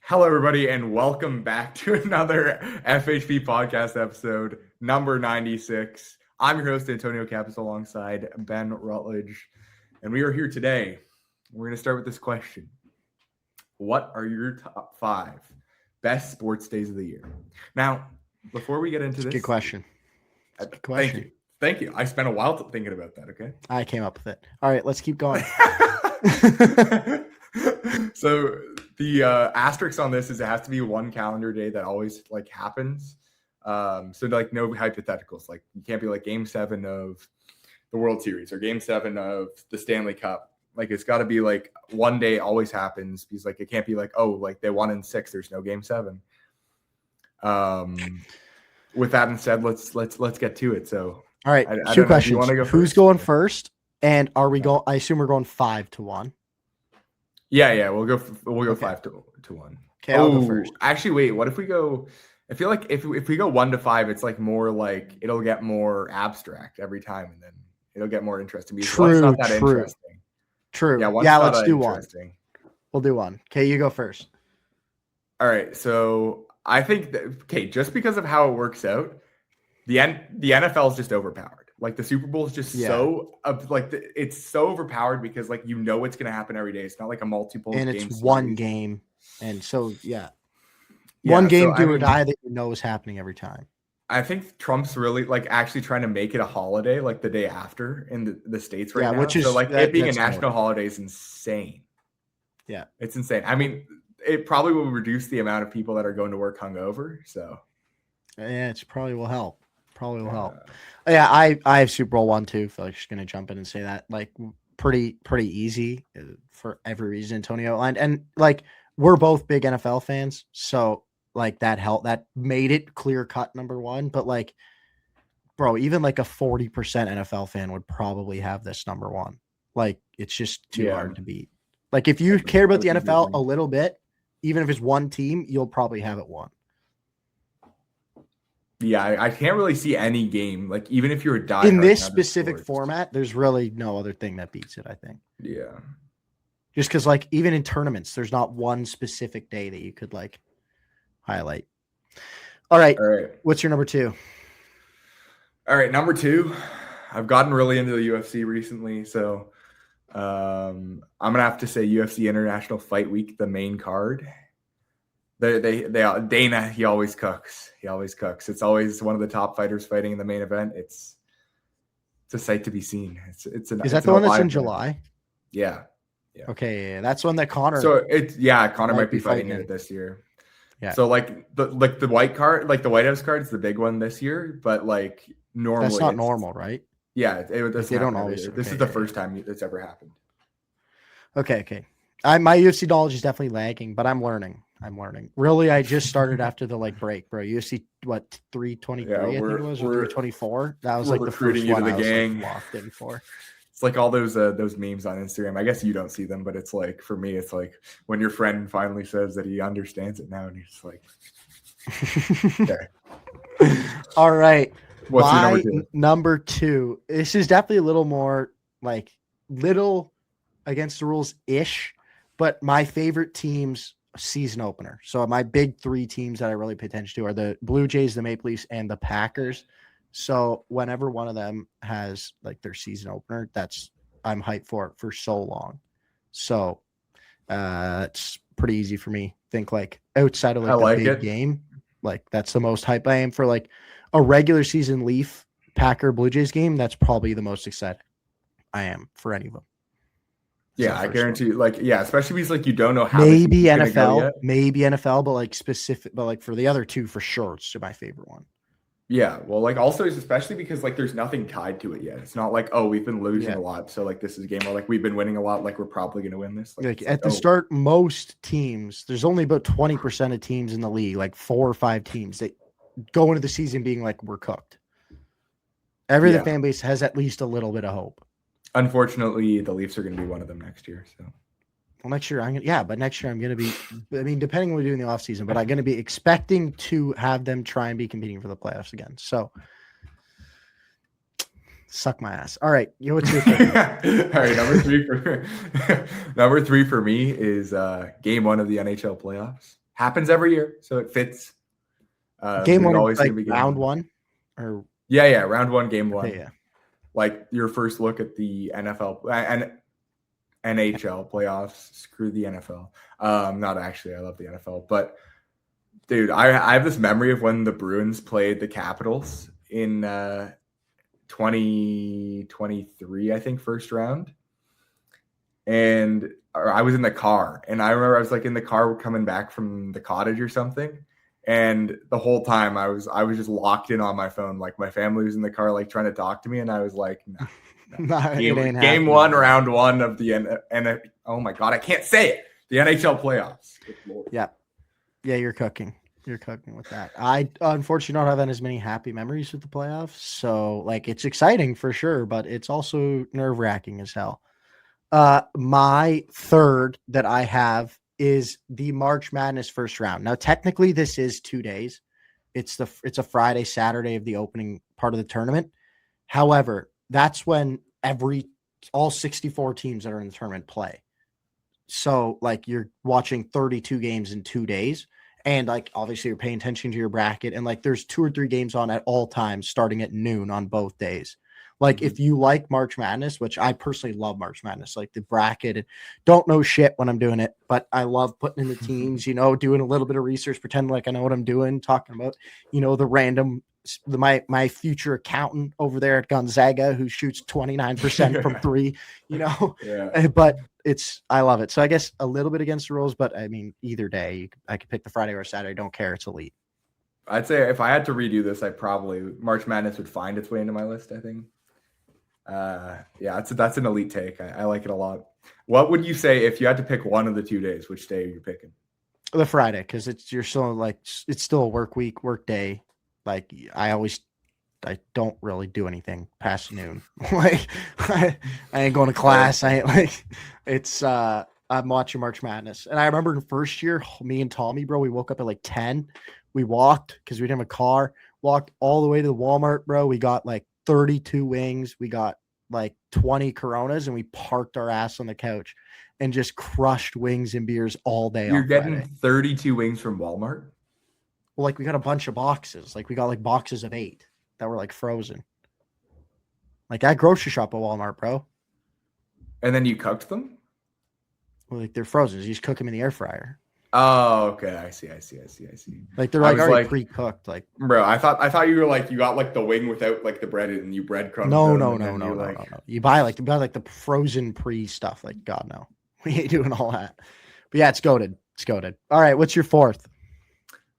Hello, everybody, and welcome back to another FHP podcast episode, number 96. I'm your host, Antonio Capis, alongside Ben Rutledge, and we are here today. We're going to start with this question. What are your top 5 best sports days of the year? Now, before we get into this... Good question. Thank you. I spent a while thinking about that, okay? I came up with it. All right, let's keep going. So the asterisk on this is it has to be one calendar day that always happens. So no hypotheticals. Like you can't be like Game 7 of the World Series or Game 7 of the Stanley Cup. Like it's got to be like one day always happens because it can't be they won in 6. There's no Game 7. With that being said, let's get to it. So all right, two questions. Who's going first? And are we going? I assume we're going 5-1. Yeah. We'll go 5-1. Okay, I'll go first. Actually, wait. What if we go? I feel like if we go 1-5, it's more it'll get more abstract every time, and then it'll get more interesting. True. Not that interesting. True. Yeah. Let's do one. We'll do one. Okay, you go first. All right. So I think that just because of how it works out, the NFL is just overpowered. Like the Super Bowl is just it's so overpowered because it's going to happen every day. It's not like a multiple and game it's one game, and so one game do or die that is happening every time. I think Trump's really actually trying to make it a holiday the day after in the States right now. Which is it being a national holiday is insane. Yeah, it's insane. I mean, it probably will reduce the amount of people that are going to work hungover. So yeah, it probably will help. Yeah, I have Super Bowl 1 too. Feel like just gonna jump in and say that pretty easy for every reason Antonio outlined, and we're both big NFL fans, so that made it clear cut number 1. But bro, even a 40% NFL fan would probably have this number 1. It's just too hard to beat. If you care about the NFL a little bit, even if it's one team, you'll probably have it 1. Yeah, I can't really see any game. Even if you're a diehard in this specific format, there's really no other thing that beats it, I think. Yeah. Just because, even in tournaments, there's not one specific day that you could highlight. All right. What's your number 2? All right, number 2. I've gotten really into the UFC recently, so I'm gonna have to say UFC International Fight Week, the main card. Dana, he always cooks. It's always one of the top fighters fighting in the main event. It's a sight to be seen. Is that the one that's in July? Yeah. Okay, that's one that Connor. So Connor might be fighting in it this year. Yeah. So the white card, the White House card is the big one this year, but normally that's not normal, right? Yeah, they don't always. This is the first time it's ever happened. Okay. My UFC knowledge is definitely lagging, but I'm learning. Really, I just started after the break, bro. UFC 323, I think it was, or 324. That was the first one I was locked in for. It's all those memes on Instagram. I guess you don't see them, but it's for me, it's when your friend finally says that he understands it now, and he's okay. All right. What's your number 2? This is definitely a little more little against the rules ish, but my favorite team's season opener. So my big 3 teams that I really pay attention to are the Blue Jays, the Maple Leafs, and the Packers. So whenever one of them has their season opener, I'm hyped for so long. So it's pretty easy for me. Think outside of the big game, that's the most hype I am for a regular season Leaf Packer Blue Jays game. That's probably the most excited I am for any of them. Yeah, I guarantee you, especially because you don't know how maybe NFL, but specific, but for the other 2 for sure, it's my favorite one. Yeah, well, also especially because there's nothing tied to it yet. It's not we've been losing a lot, so this is a game where we've been winning a lot, we're probably going to win this. At the start, most teams, there's only about 20% of teams in the league, 4 or 5 teams that go into the season being we're cooked. Every other fan base has at least a little bit of hope. Unfortunately, the Leafs are going to be one of them next year. So, well, next year but next year I'm going to be. I mean, depending on what we do in the offseason, but I'm going to be expecting to have them try and be competing for the playoffs again. So, suck my ass. All right, what's your favorite? All right, number 3 for me is Game 1 of the NHL playoffs. Happens every year, so it fits. Game there's one, always like gonna be game round one, or Yeah, round one, game one. yeah. Like your first look at the NFL and NHL playoffs. Screw the NFL. Not actually. I love the NFL, but dude, I have this memory of when the Bruins played the Capitals in 2023, I think, first round. And I was in the car, and I remember I was like in the car coming back from the cottage or something. And the whole time I was just locked in on my phone. Like my family was in the car, like trying to talk to me. And I was like, no. Game one, round one of the oh my God, I can't say it. The NHL playoffs. Yeah. Yeah, you're cooking. You're cooking with that. I unfortunately don't have as many happy memories with the playoffs. So like it's exciting for sure, but it's also nerve-wracking as hell. My third that I have is the March Madness first round. Now, technically, this is 2 days. It's a Friday, Saturday of the opening part of the tournament. However, that's when all 64 teams that are in the tournament play. So, like, you're watching 32 games in 2 days, and like obviously you're paying attention to your bracket, and like there's 2 or 3 games on at all times, starting at noon on both days. Like if you like March Madness, which I personally love March Madness, like the bracket, and don't know shit when I'm doing it, but I love putting in the teams, doing a little bit of research, pretend like I know what I'm doing, talking about, the random, my future accountant over there at Gonzaga who shoots 29% from 3, Yeah. But I love it. So I guess a little bit against the rules, but I mean, either day I could pick the Friday or Saturday. Don't care. It's elite. I'd say if I had to redo this, March Madness would find its way into my list, I think. That's an elite take. I like it a lot. What would you say if you had to pick one of the 2 days? Which day are you picking? The Friday, because it's still a work day. Like I don't really do anything past noon. Like I ain't going to class. I ain't I'm watching March Madness. And I remember in first year, me and Tommy, bro, we woke up at like 10. We walked because we didn't have a car. Walked all the way to the Walmart, bro. We got like 32 wings. We got like 20 Coronas, and we parked our ass on the couch and just crushed wings and beers all day. You're getting Friday. 32 wings from Walmart? Well, like we got a bunch of boxes. Like we got like boxes of 8 that were like frozen. Like I grocery shop at Walmart, bro. And then you cooked them? Well, like they're frozen. You just cook them in the air fryer. Oh, okay. I see. Like they're like already pre-cooked. Like, bro, I thought you were like you got like the wing without like the bread and you breadcrumbs. No. You buy like the frozen pre stuff. Like God no, we ain't doing all that. But yeah, it's goated. All right, what's your fourth?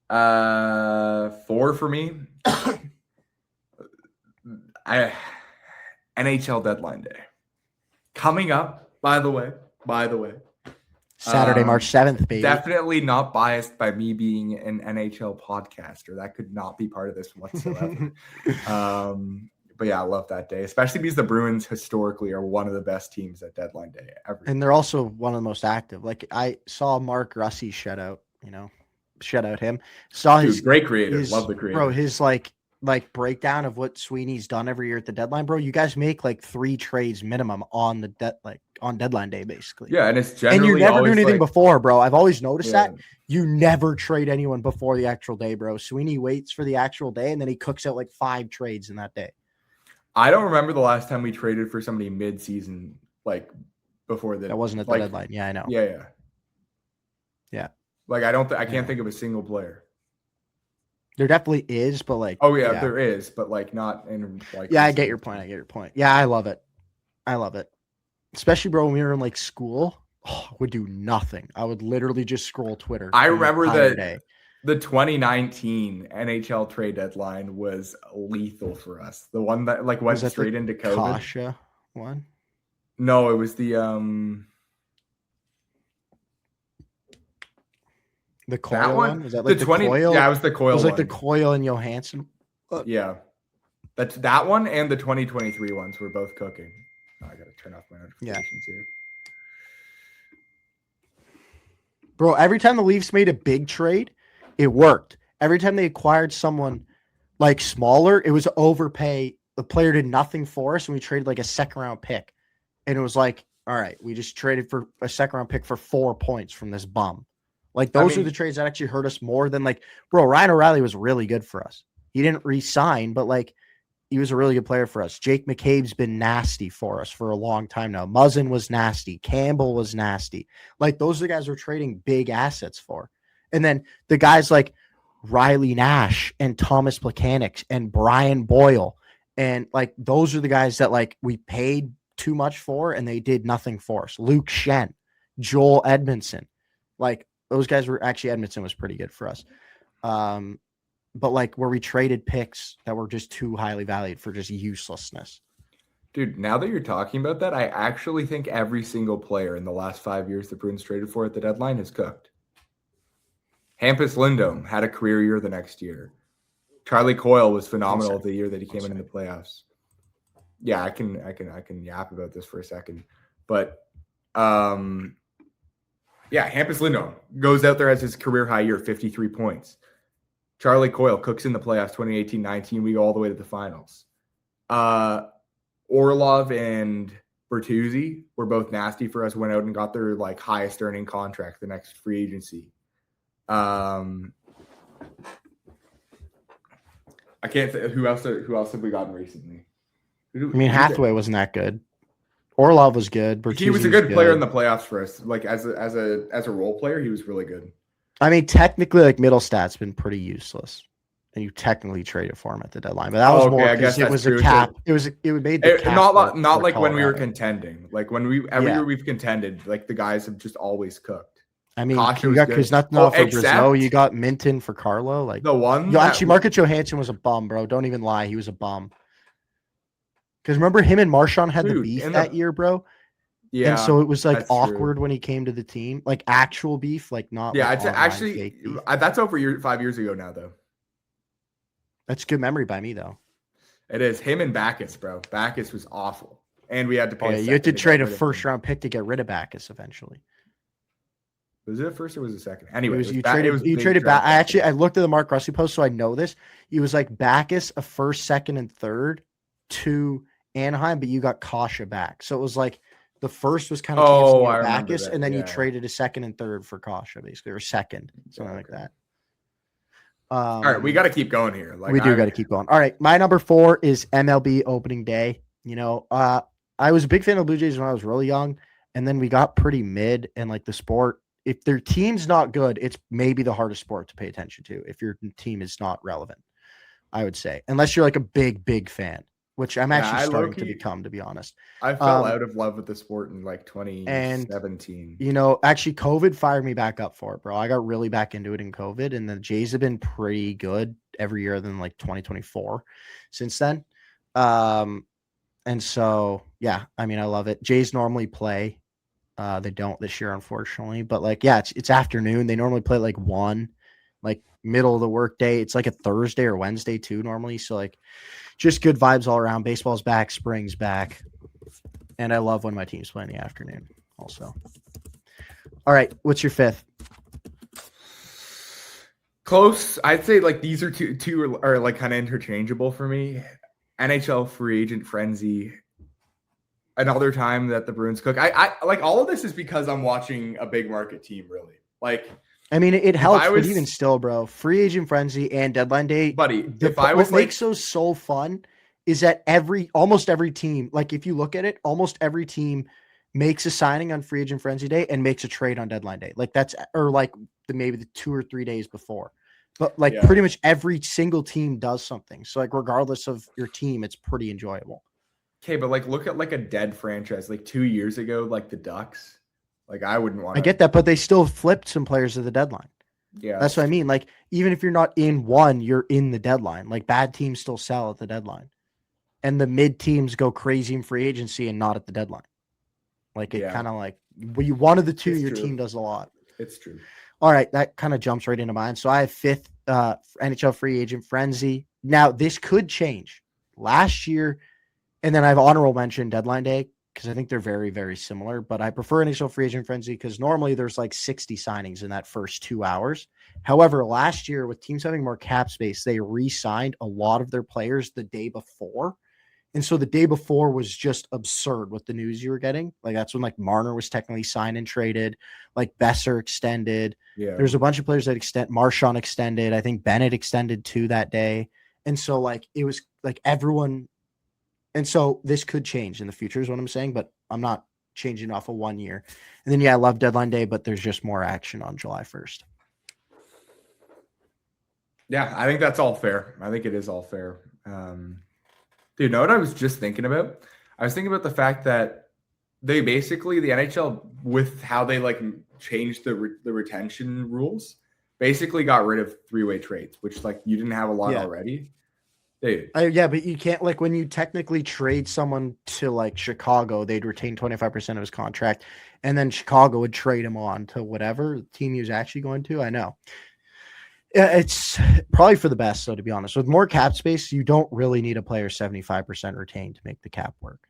4 for me. NHL deadline day coming up. By the way. Saturday, March 7th, baby. Definitely not biased by me being an NHL podcaster. That could not be part of this whatsoever. But yeah, I love that day, especially because the Bruins historically are one of the best teams at deadline day ever. And they're also one of the most active. Like I saw Mark Russi shout out him. Saw his great creator. Love the creator. Bro, his like breakdown of what Sweeney's done every year at the deadline, bro. You guys make like 3 trades minimum on the on deadline day, basically. Yeah, and it's generally and you never do anything before, bro. I've always noticed that you never trade anyone before the actual day, bro. Sweeney waits for the actual day and then he cooks out like 5 trades in that day. I don't remember the last time we traded for somebody mid-season, like before that wasn't at the deadline. Yeah, I know. Yeah. Like I can't think of a single player. There definitely is, but like there is, but like not in like. Yeah, I get your point. Yeah, I love it. Especially, bro, when we were in like school, I would do nothing. I would literally just scroll Twitter. I remember that the 2019 NHL trade deadline was lethal for us. The one that like went straight into COVID. Kasha one? No, it was the Coyle one? Was that like the Coyle? Yeah, it was the Coyle. It was like the Coyle and Johansson. Yeah, that's that one, and the 2023 ones were both cooking. Oh, I gotta turn off my notifications here. Bro, every time the Leafs made a big trade, it worked. Every time they acquired someone like smaller, it was overpay. The player did nothing for us, and we traded like a second round pick. And it was like, all right, we just traded for a second round pick for 4 points from this bum. Like those are the trades that actually hurt us more than like, bro, Ryan O'Reilly was really good for us. He didn't re-sign, but like he was a really good player for us. Jake McCabe's been nasty for us for a long time now. Muzzin was nasty. Campbell was nasty. Like those are the guys we're trading big assets for. And then the guys like Riley Nash and Thomas Plekanec and Brian Boyle. And like those are the guys that like we paid too much for and they did nothing for us. Luke Shen, Joel Edmondson. Like those guys were actually Edmondson was pretty good for us. But like where we traded picks that were just too highly valued for just uselessness. Dude, now that you're talking about that, I actually think every single player in the last 5 years the Bruins traded for at the deadline is cooked. Hampus Lindholm had a career year the next year. Charlie Coyle was phenomenal the year that he came in the playoffs. Yeah, I can yap about this for a second. But yeah, Hampus Lindholm goes out there as his career high year, 53 points. Charlie Coyle cooks in the playoffs 2018-19. We go all the way to the finals. Orlov and Bertuzzi were both nasty for us, went out and got their like highest earning contract the next free agency. I can't say who else have we gotten recently? Hathaway wasn't that good. Orlov was good. Bertuzzi he was a good player in the playoffs for us. Like as a role player, he was really good. I mean, technically, like Middlestat's been pretty useless, and you technically traded for him at the deadline. But that was more because it was a cap. It made the cap not like when we were contending. Like when every year we've contended, like the guys have just always cooked. I mean, you got Kuznetsov for Brazil. You got Minton for Carlo. Like the one. Actually, Marcus Johansson was a bum, bro. Don't even lie. He was a bum. Because remember him and Marchand had the beef that year, bro. Yeah, and so it was like awkward when he came to the team, like actual beef, like not. Yeah, it's actually that's over 5 years ago now, though. That's good memory by me, though. It is him and Backus, bro. Backus was awful, and we had to pay. You had to trade a first-round pick to get rid of Backus eventually. Was it a first or was it a second? Anyway, you traded back. I looked at the Mark Rossi post, so I know this. He was like Backus, a first, second, and third to Anaheim, but you got Kasha back, so it was like. The first was kind of canceling Backus, and then you traded a second and third for Kasha, basically, or second, something like that. All right, we got to keep going here. Like, we do got to keep going. All right, my number 4 is MLB opening day. You know, I was a big fan of the Blue Jays when I was really young, and then we got pretty mid, and like the sport, if their team's not good, it's maybe the hardest sport to pay attention to if your team is not relevant, I would say, unless you're like a big fan. Which I'm actually starting to become, to be honest. I fell out of love with the sport in like 2017. You know, actually, COVID fired me back up for it, bro. I got really back into it in COVID, and the Jays have been pretty good every year than like 2024 since then. And so, yeah, I mean, I love it. Jays normally play. They don't this year, unfortunately. But like, yeah, it's afternoon. They normally play like 1, like middle of the workday. It's like a Thursday or Wednesday too, normally. So like, just good vibes all around. Baseball's back, spring's back. And I love when my teams play in the afternoon also. All right, what's your 5th? Close. I'd say like these are two are like kind of interchangeable for me. NHL free agent frenzy. Another time that the Bruins cook. I like all of this is because I'm watching a big market team, really. Like, I mean, it helps, but even still, bro, free agent frenzy and deadline day, buddy. What makes those so fun is that almost every team, like if you look at it, almost every team makes a signing on free agent frenzy day and makes a trade on deadline day. Like maybe the 2 or 3 days before, but like pretty much every single team does something. So like regardless of your team, it's pretty enjoyable. Okay, but like look at like a dead franchise like 2 years ago, like the Ducks. Like I wouldn't want. I get that, but they still flipped some players at the deadline. Yeah, that's what I mean. Like even if you're not in one, you're in the deadline. Like bad teams still sell at the deadline, and the mid teams go crazy in free agency and not at the deadline. Like it kind of like one of the two, your team does a lot. It's true. All right, that kind of jumps right into mine. So I have 5th NHL free agent frenzy. Now this could change. Last year, and then I have honorable mention deadline day. Because I think they're very, very similar. But I prefer initial free agent frenzy because normally there's like 60 signings in that first 2 hours. However, last year with teams having more cap space, they re-signed a lot of their players the day before. And so the day before was just absurd with the news you were getting. Like that's when like Marner was technically signed and traded, like Besser extended. Yeah. There's a bunch of players that Marchand extended. I think Bennett extended too that day. And so like it was like everyone. And so this could change in the future is what I'm saying, but I'm not changing off of 1 year. And then, I love deadline day, but there's just more action on July 1st. Yeah, I think that's all fair. I think it is all fair. Dude, know what I was just thinking about? I was thinking about the fact that they basically, the NHL, with how they like changed the retention rules, basically got rid of three-way trades, which like you didn't have a lot already. Dude. Yeah, but you can't, like, when you technically trade someone to like Chicago, they'd retain 25% of his contract, and then Chicago would trade him on to whatever team he was actually going to. I know. It's probably for the best, so to be honest. With more cap space, you don't really need a player 75% retained to make the cap work.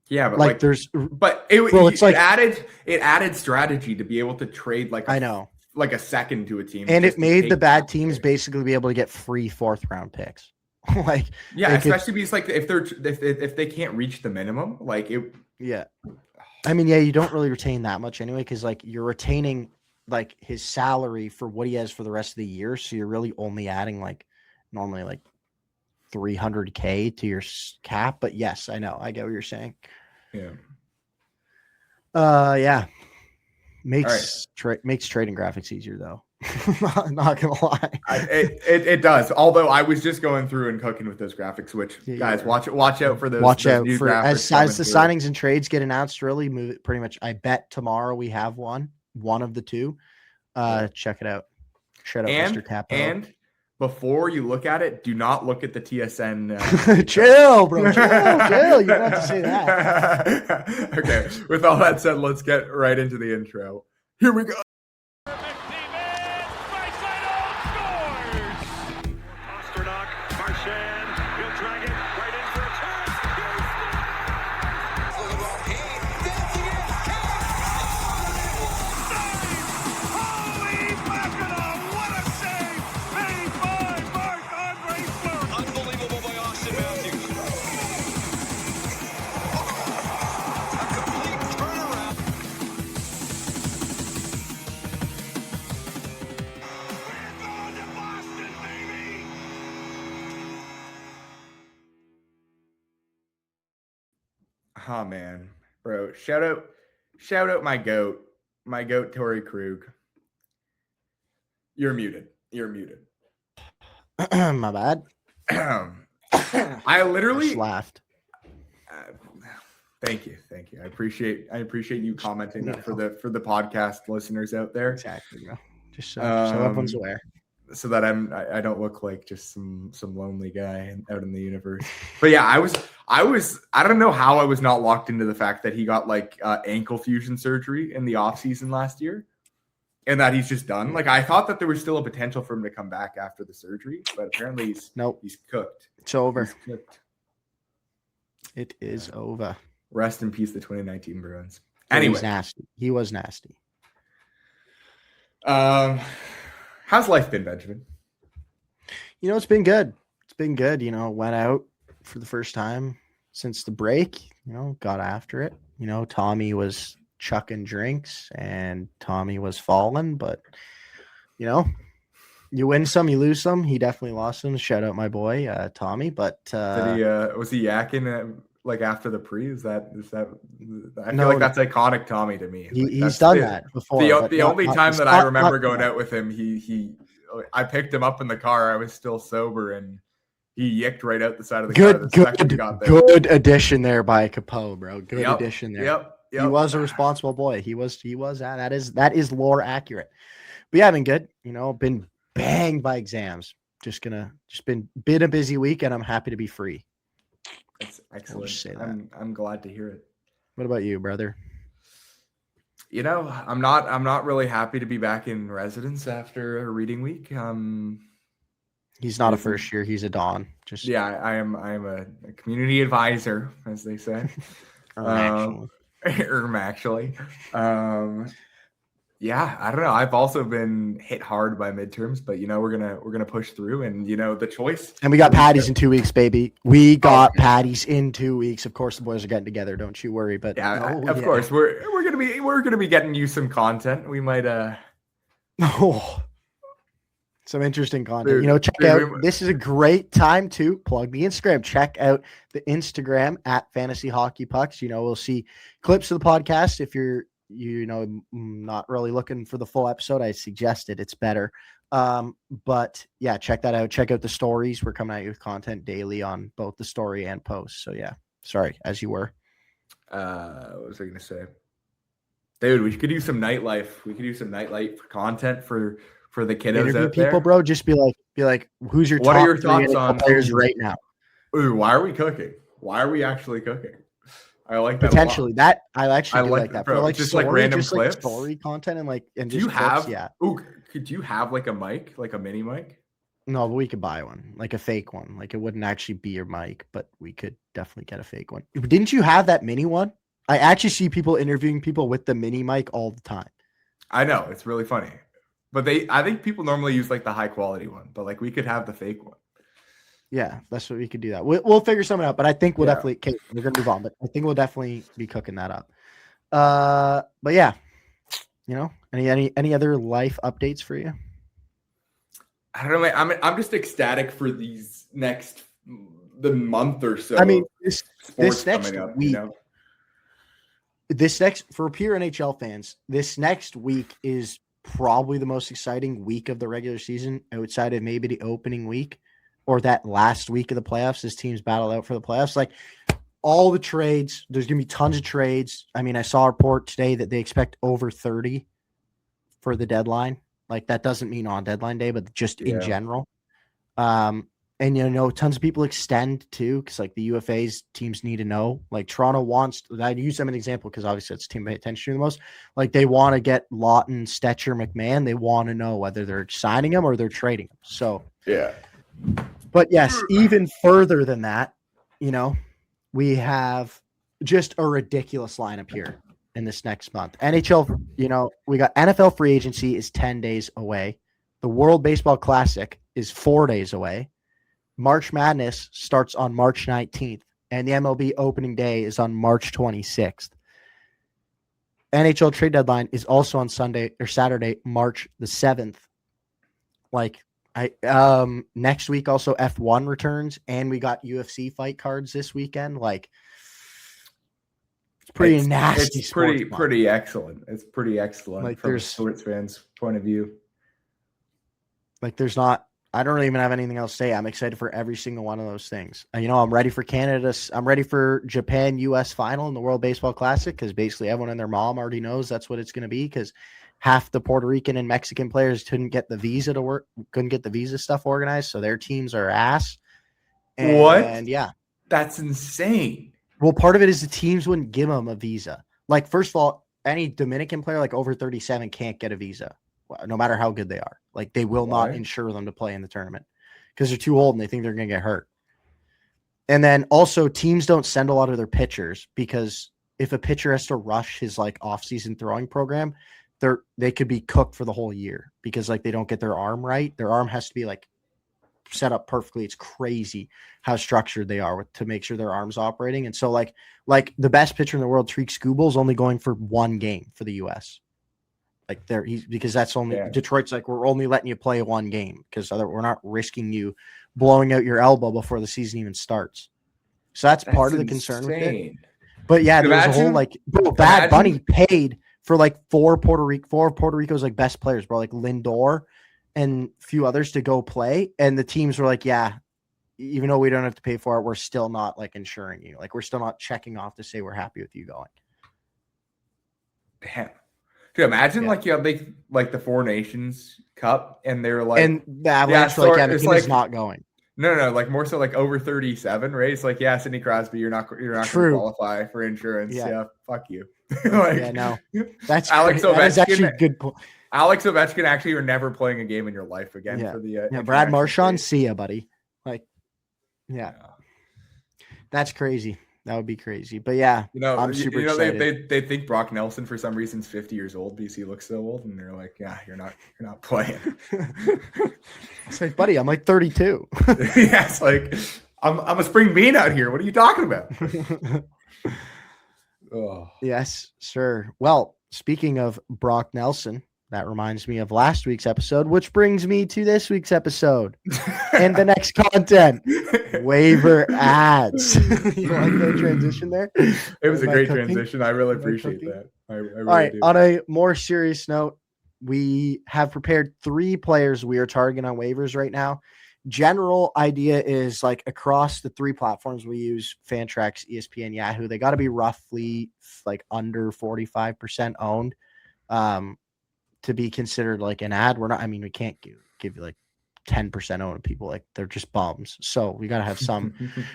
Yeah, but like there's, but it added strategy to be able to trade like a second to a team, and it made the bad teams basically be able to get free 4th round picks. Like especially because like if they can't reach the minimum, like it. Yeah, I mean, you don't really retain that much anyway, because like you're retaining like his salary for what he has for the rest of the year, so you're really only adding like normally like $300K to your cap. But yes, I know, I get what you're saying. Makes trading graphics easier though. Not gonna lie, it does. Although I was just going through and cooking with those graphics, which guys watch out for those. Watch out new for graphics as the signings and trades get announced. Really, move it pretty much. I bet tomorrow we have one of the two. Check it out. Shout out Mr. Capo. And before you look at it, do not look at the TSN. Chill, bro. Chill. You don't have to say that. Okay. With all that said, let's get right into the intro. Here we go. Oh man, bro! Shout out my goat, Torrey Krug. You're muted. My bad. I literally just laughed. Thank you. I appreciate you commenting that for the podcast listeners out there. Exactly, bro. Just so everyone's aware. So that I don't look like just some lonely guy out in the universe. But yeah, I don't know how I was not locked into the fact that he got like ankle fusion surgery in the off season last year, and that he's just done. Like I thought that there was still a potential for him to come back after the surgery, but apparently he's cooked. It's over. He's cooked. It is over. Rest in peace, the 2019 Bruins. Anyway, he was nasty. How's life been, Benjamin? It's been good. Went out for the first time since the break, got after it. Tommy was chucking drinks and Tommy was falling, but you win some, you lose some. He definitely lost some. Shout out my boy, Tommy. But was he yakking like after the pre? Is that I feel like that's iconic Tommy to me. He's done that before. The only time that I remember going out with him, I picked him up in the car. I was still sober, and he yicked right out the side of the car. Good addition there by Capo, bro. Good addition there. Yep. He was a responsible boy. He was that is lore accurate. But yeah, I've been good. Been banged by exams. Just been a busy week, and I'm happy to be free. That's excellent. I'm glad to hear it. What about you, brother? I'm not really happy to be back in residence after a reading week. He's not a first year. He's a Don. I am a community advisor, as they say. Actually. Yeah, I don't know. I've also been hit hard by midterms, but we're gonna push through, and the choice. And we got patties in 2 weeks, baby. We got Okay. patties in 2 weeks. Of course, the boys are getting together. Don't you worry. But Yeah, of course we're gonna be getting you some content. We might Oh, some interesting content. Dude, Check out. This is a great time to plug the Instagram. Check out the Instagram at Fantasy Hockey Pucks. We'll see clips of the podcast. If you're not really looking for the full episode, I suggested it's better. But yeah, check that out. Check out the stories. We're coming at you with content daily on both the story and post. So yeah, sorry, as you were. What was I gonna say? Dude, we could do some nightlife. We could do some nightlife content for the kiddos Interview out people, there. bro. Just be like, who's your What top are your 3 thoughts NHL on players right now? Ooh, why are we cooking? Why are we actually cooking? I like that Potentially. That I actually do like that. bro, For just story, like random just clips. like story content and Do just you have? clips, yeah. Ooh, could you have like a mic, like a mini mic? No, but we could buy one, like a fake one. Like it wouldn't actually be your mic, but we could definitely get a fake one. Didn't you have that mini one? I actually see people interviewing people with the mini mic all the time. I know, it's really funny. But I think people normally use like the high quality one, but like we could have the fake one. Yeah, that's what we could do that. We'll figure something out, but I think we'll definitely, okay, we're going to move on, but I think we'll definitely be cooking that up. But yeah, any other life updates for you? I don't know, man. I'm just ecstatic for the month or so. I mean, this next coming up, week, for pure NHL fans, this next week is probably the most exciting week of the regular season outside of maybe the opening week or that last week of the playoffs as teams battle out for the playoffs. Like all the trades, there's going to be tons of trades. I mean, I saw a report today that they expect over 30 for the deadline. Like that doesn't mean on deadline day, but just in general. And tons of people extend too, because like the UFAs teams need to know. Like Toronto wants, I use them as an example because obviously it's the team I pay attention to the most. Like they want to get Lawton, Stetcher, McMahon. They want to know whether they're signing them or they're trading them. So yeah. But yes, even further than that, we have just a ridiculous lineup here in this next month. NHL, we got NFL free agency is 10 days away. The World Baseball Classic is 4 days away. March Madness starts on March 19th, and the MLB opening day is on March 26th. NHL trade deadline is also on Saturday, March the 7th. Like next week also F1 returns, and we got UFC fight cards this weekend. Like it's pretty nasty. It's pretty excellent. It's pretty excellent like from a sports fans' point of view. Like I don't really even have anything else to say. I'm excited for every single one of those things. I'm ready for Canada. I'm ready for Japan-US final in the World Baseball Classic because basically everyone and their mom already knows that's what it's going to be because half the Puerto Rican and Mexican players couldn't get the visa stuff organized, so their teams are ass. And yeah. That's insane. Well, part of it is the teams wouldn't give them a visa. Like, first of all, any Dominican player like over 37 can't get a visa, no matter how good they are. Like, they will not insure them to play in the tournament because they're too old and they think they're going to get hurt. And then also teams don't send a lot of their pitchers because if a pitcher has to rush his like off-season throwing program, they could be cooked for the whole year because like they don't get their arm right. Their arm has to be like set up perfectly. It's crazy how structured they are to make sure their arm's operating. And so like the best pitcher in the world, Tariq Skubal, is only going for one game for the US. Like because that's only Detroit's like, we're only letting you play one game because we're not risking you blowing out your elbow before the season even starts. So that's part of the concern with it. But yeah, there's a whole Bad Bunny paid for like four of Puerto Rico's like best players, bro, like Lindor and a few others to go play. And the teams were like, yeah, even though we don't have to pay for it, we're still not like insuring you. Like we're still not checking off to say we're happy with you going. Damn. Dude, imagine like you have like the Four Nations Cup and they're like, and the Avalanche the team is not going. No, like more so like over 37, right? It's like, yeah, Sidney Crosby, you're not going to qualify for insurance. Yeah, fuck you. No, that's Alex Ovechkin. That is actually a good point. Alex Ovechkin, actually, you're never playing a game in your life again for the Brad Marchand, see ya, buddy. Like, yeah, that's crazy. That would be crazy. But yeah, I'm super excited. They think Brock Nelson for some reason is 50 years old because he looks so old, and they're like, yeah, you're not playing. It's like, buddy, I'm like 32. Yeah, it's like I'm a spring bean out here. What are you talking about? Oh. Yes, sure. Well, speaking of Brock Nelson, that reminds me of last week's episode, which brings me to this week's episode and the next content. Waiver ads. You like the transition there? It was a great transition. I really appreciate that. I really All right. do. On a more serious note, we have prepared 3 players we are targeting on waivers right now. General idea is like across the 3 platforms we use, Fantrax, ESPN, Yahoo, they got to be roughly like under 45% owned to be considered like an ad. We can't give you like 10% owned people, like they're just bums. So we got to have some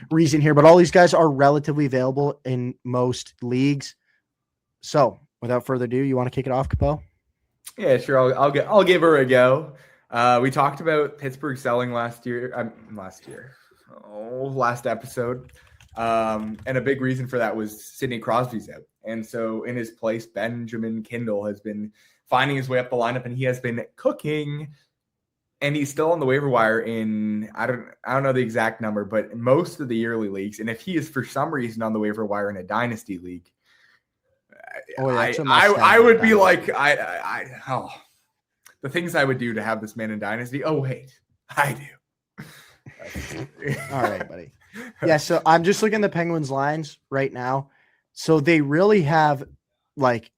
reason here, but all these guys are relatively available in most leagues. So without further ado, you want to kick it off, Capo? Yeah, sure. I'll give her a go. We talked about Pittsburgh selling last episode. And a big reason for that was Sidney Crosby's out. And so in his place, Benjamin Kindle has been finding his way up the lineup, and he has been cooking, and he's still on the waiver wire in, I don't know the exact number, but most of the yearly leagues. And if he is for some reason on the waiver wire in a dynasty league, I would be like, the things I would do to have this man in dynasty. Oh, wait, I do. All right, buddy. Yeah, so I'm just looking at the Penguins lines right now. So they really have like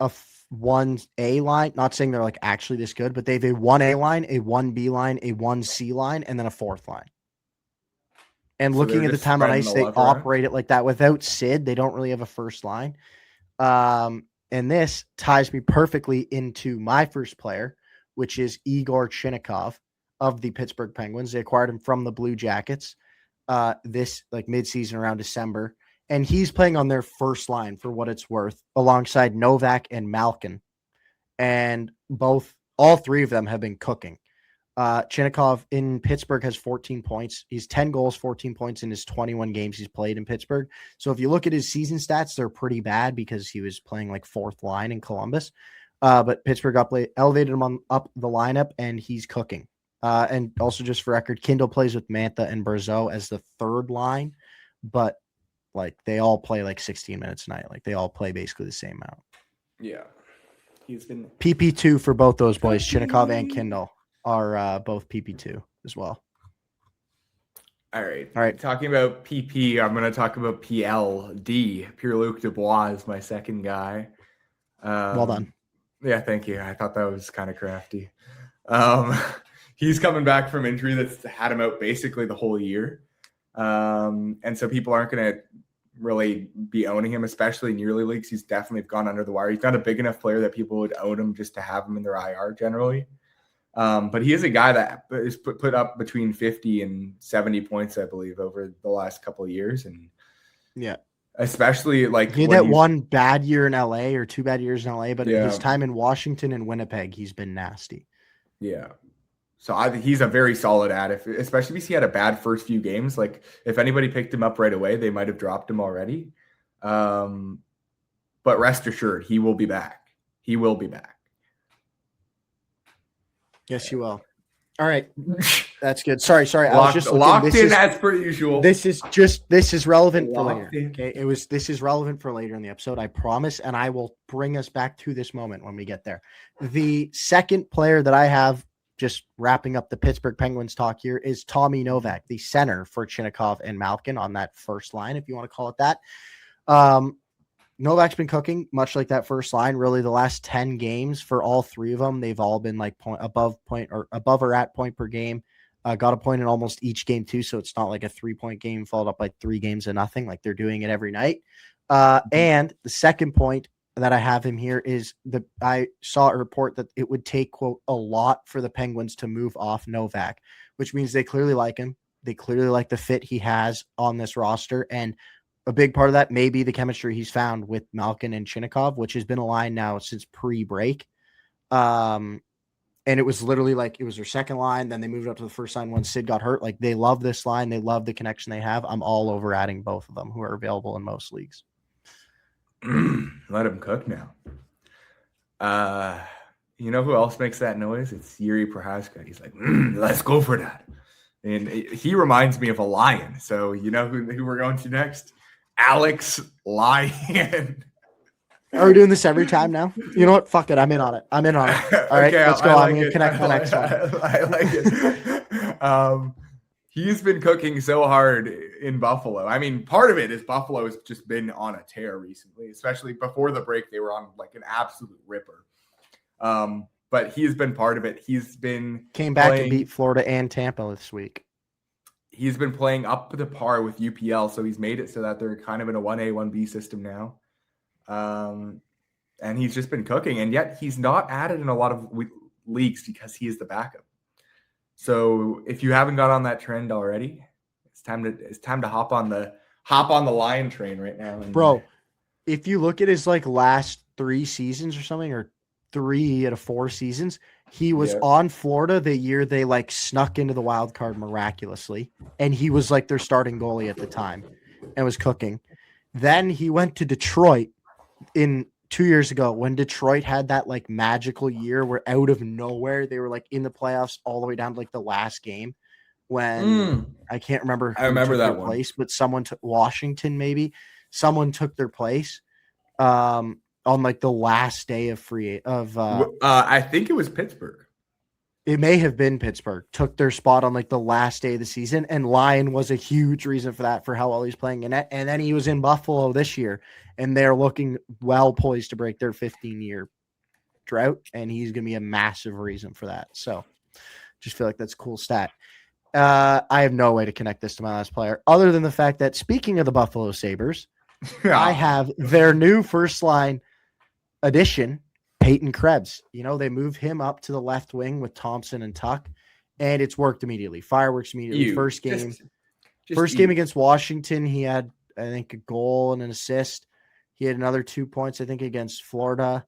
a 1A line. Not saying they're like actually this good, but they have a 1A line, a 1B line, a 1C line, and then a 4th line. And so looking at the time on ice, they operate it like that. Without Sid, they don't really have a first line. And this ties me perfectly into my first player, which is Igor Chinnikov of the Pittsburgh Penguins. They acquired him from the Blue Jackets this like midseason around December. And he's playing on their first line for what it's worth, alongside Novak and Malkin. And all 3 of them have been cooking. Chinnikov in Pittsburgh has 14 points. He's 10 goals, 14 points in his 21 games he's played in Pittsburgh. So if you look at his season stats, they're pretty bad because he was playing like 4th line in Columbus. But Pittsburgh elevated him up the lineup, and he's cooking. And also, just for record, Kindle plays with Mantha and Bergeau as the 3rd line, but like they all play like 16 minutes a night. Like they all play basically the same amount. Yeah. He's been PP2 for both those boys, Chinnikov and Kindle. Are both PP2 as well. All right. Talking about PP, I'm going to talk about PLD. Pierre-Luc Dubois is my second guy. Well done. Yeah, thank you. I thought that was kind of crafty. He's coming back from injury that's had him out basically the whole year. And so people aren't going to really be owning him, especially in yearly leagues. He's definitely gone under the wire. He's not a big enough player that people would own him just to have him in their IR generally. But he is a guy that is put up between 50 and 70 points, I believe, over the last couple of years. And yeah, especially like he had that one bad year in LA or 2 bad years in LA, but his time in Washington and Winnipeg, he's been nasty. Yeah. So I think he's a very solid ad, especially if he had a bad first few games. Like if anybody picked him up right away, they might have dropped him already. But rest assured, he will be back. He will be back. Yes, you will. All right. That's good. Sorry. I was just locked in as per usual. This is relevant for later. Okay. This is relevant for later in the episode, I promise. And I will bring us back to this moment when we get there. The second player that I have, just wrapping up the Pittsburgh Penguins talk here, is Tommy Novak, the center for Chinnikov and Malkin on that first line, if you want to call it that. Novak's been cooking much like that first line. Really, the last 10 games for all 3 of them, they've all been like above or at point per game. Got a point in almost each game too, so it's not like a 3-point game followed up by 3 games of nothing. Like they're doing it every night. And the second point that I have him here is I saw a report that it would take, quote, a lot for the Penguins to move off Novak, which means they clearly like him. They clearly like the fit he has on this roster, and a big part of that may be the chemistry he's found with Malkin and Chinnikov, which has been a line now since pre-break. And it was literally like it was their second line. Then they moved up to the first line when Sid got hurt. Like they love this line. They love the connection they have. I'm all over adding both of them who are available in most leagues. Let him cook now. You know who else makes that noise? It's Yuri Prohaska. He's like, let's go for that. And he reminds me of a lion. So you know who we're going to next? Alex Lyon. Are we doing this every time now? You know what? Fuck it. I'm in on it. All right, Okay, let's go. I'm going to connect the next one. I like it. He's been cooking so hard in Buffalo. I mean, part of it is Buffalo has just been on a tear recently, especially before the break. They were on like an absolute ripper. But he's been part of it. He's been came back and beat Florida and Tampa this week. He's been playing up to par with UPL, so he's made it so that they're kind of in a 1A, 1B system now. And he's just been cooking, and yet he's not added in a lot of leagues because he is the backup. So if you haven't got on that trend already, it's time to hop on the Lion train right now. Bro, if you look at his like last 3 seasons or something, or 3 out of 4 seasons, he was on Florida the year they like snuck into the wild card miraculously, and he was like their starting goalie at the time and was cooking. Then he went to Detroit in 2 years ago when Detroit had that like magical year where out of nowhere they were like in the playoffs all the way down to like the last game when I can't remember. I remember that one. Place, but someone took Washington. Maybe someone took their place on like the last day of I think it was Pittsburgh. It may have been Pittsburgh took their spot on like the last day of the season, and Lyon was a huge reason for that, for how well he's playing in it. And then he was in Buffalo this year, and they're looking well poised to break their 15-year drought, and he's going to be a massive reason for that. So just feel like that's a cool stat. I have no way to connect this to my last player other than the fact that, speaking of the Buffalo Sabres, I have their new first line addition, Peyton Krebs. You know, they moved him up to the left wing with Thompson and Tuck, and it's worked immediately. Fireworks immediately. First game against Washington, he had, I think, a goal and an assist. He had another 2 points, I think, against Florida,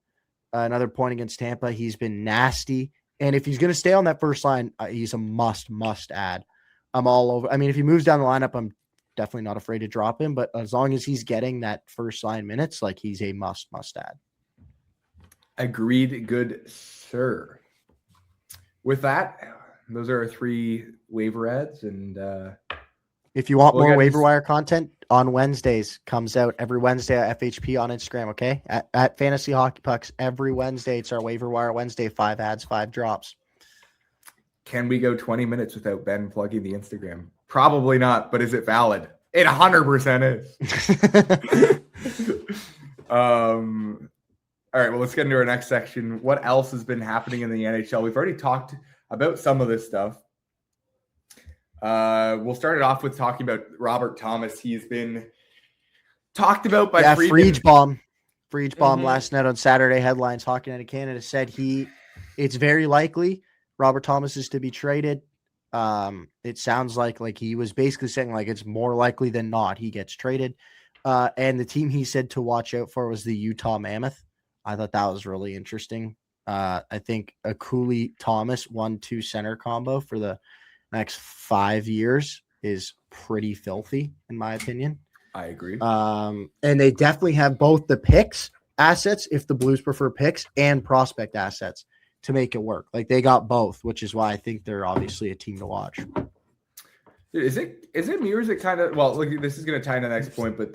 another point against Tampa. He's been nasty. And if he's going to stay on that first line, he's a must add. I'm all over. I mean, if he moves down the lineup, I'm definitely not afraid to drop him. But as long as he's getting that first line minutes, like, he's a must add. Agreed, good sir. With that, those are our 3 waiver ads, and if you want more waiver wire content, on Wednesdays comes out every Wednesday at FHP on Instagram. Okay, at Fantasy Hockey Pucks every Wednesday. It's our waiver wire Wednesday. 5 ads, 5 drops. Can we go 20 minutes without Ben plugging the Instagram? Probably not, but is it valid? It 100% is. All right, well, let's get into our next section. What else has been happening in the NHL? We've already talked about some of this stuff. We'll start it off with talking about Robert Thomas. He's been talked about by Friedge Bomb last night on Saturday Headlines. Hockey Night in Canada said it's very likely Robert Thomas is to be traded. It sounds like he was basically saying like it's more likely than not he gets traded. And the team he said to watch out for was the Utah Mammoth. I thought that was really interesting. I think a Cooley-Thomas 1-2 center combo for the next 5 years is pretty filthy, in my opinion. I agree. And they definitely have both the picks assets, if the Blues prefer picks, and prospect assets to make it work. Like, they got both, which is why I think they're obviously a team to watch. Is it me, or is it kind of, well, look, this is going to tie into the next point, but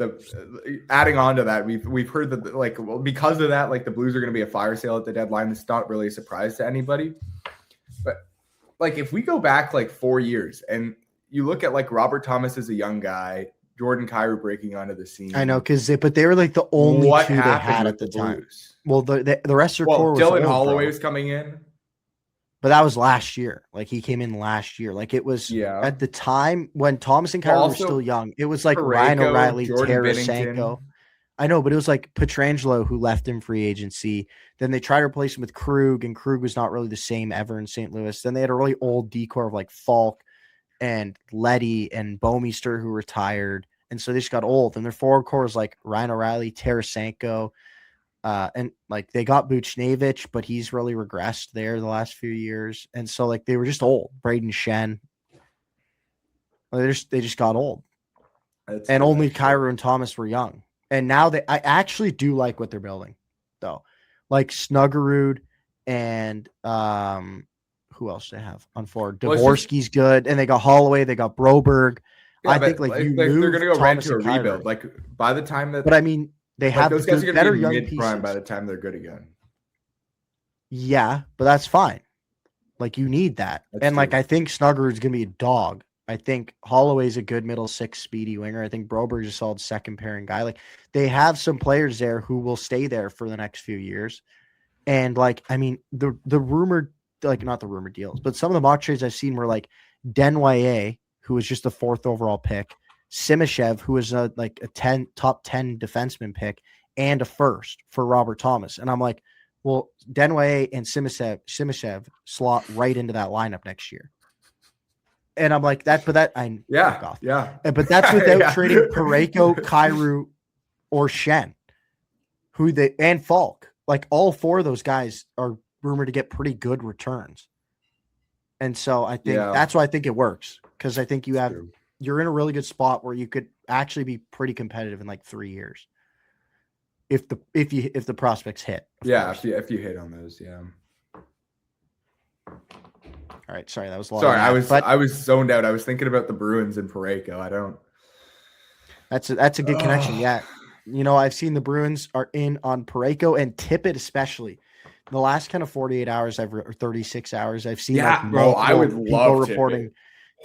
adding on to that, we've heard that because of that, like, the Blues are going to be a fire sale at the deadline. It's not really a surprise to anybody, but like, if we go back like 4 years and you look at like Robert Thomas as a young guy, Jordan Kyrou breaking onto the scene. I know, but they were like the only 2 they had at the time. Blues? Well, the rest of their core was Dylan Holloway was coming in. But that was last year. Like, he came in last year. Like, it was at the time when Thomas and Kyrou were still young. It was like Ryan O'Reilly, Tarasenko. I know, but it was like Pietrangelo who left in free agency. Then they tried to replace him with Krug, and Krug was not really the same ever in St. Louis. Then they had a really old decor of like Falk and Leddy and Bouwmeester who retired. And so they just got old. And their forward core was like Ryan O'Reilly, Tarasenko, And like they got Buchnevich, but he's really regressed there the last few years. And so like they were just old. Braden Shen. They just got old. And only Kyrou and Thomas were young. And now I actually do like what they're building, though. Like Snuggerud and who else do they have on forward? Dvorsky's good, and they got Holloway, they got Broberg. Yeah, I think like you they're going to go right Thomas into a and rebuild. Kyrou. Like by the time that, but I mean, they have those guys are going better to be young mid-prime pieces. by the time they're good again. Yeah, but that's fine. Like you need that, That's and true. like I think Snuggerud's going to be a dog. I think Holloway's a good middle six speedy winger. I think Broberg's a solid second pairing guy. Like they have some players there who will stay there for the next few years. And like, I mean, the rumored, like not the rumored deals, but some of the mock trades I've seen were like Denwaye, who was just the 4th overall pick, Simishev, who was a top 10 defenseman pick, and a first for Robert Thomas. And I'm like, well, Denwaye and Simishev slot right into that lineup next year. And I'm like that, but that yeah. But that's without trading Parayko, Kyrou, or Shen, and Falk. Like all 4 of those guys are rumored to get pretty good returns. And so I think that's why I think it works, because I think you're in a really good spot where you could actually be pretty competitive in like 3 years if the prospects hit. If you hit on those, yeah. All right, sorry, that was a lot. Sorry, I was zoned out. I was thinking about the Bruins and Parayko. I don't. That's a good connection. Yeah, you know, I've seen the Bruins are in on Parayko and Tippett especially. The last kind of 48 hours, or 36 hours, I've seen. Yeah, bro, I would love reporting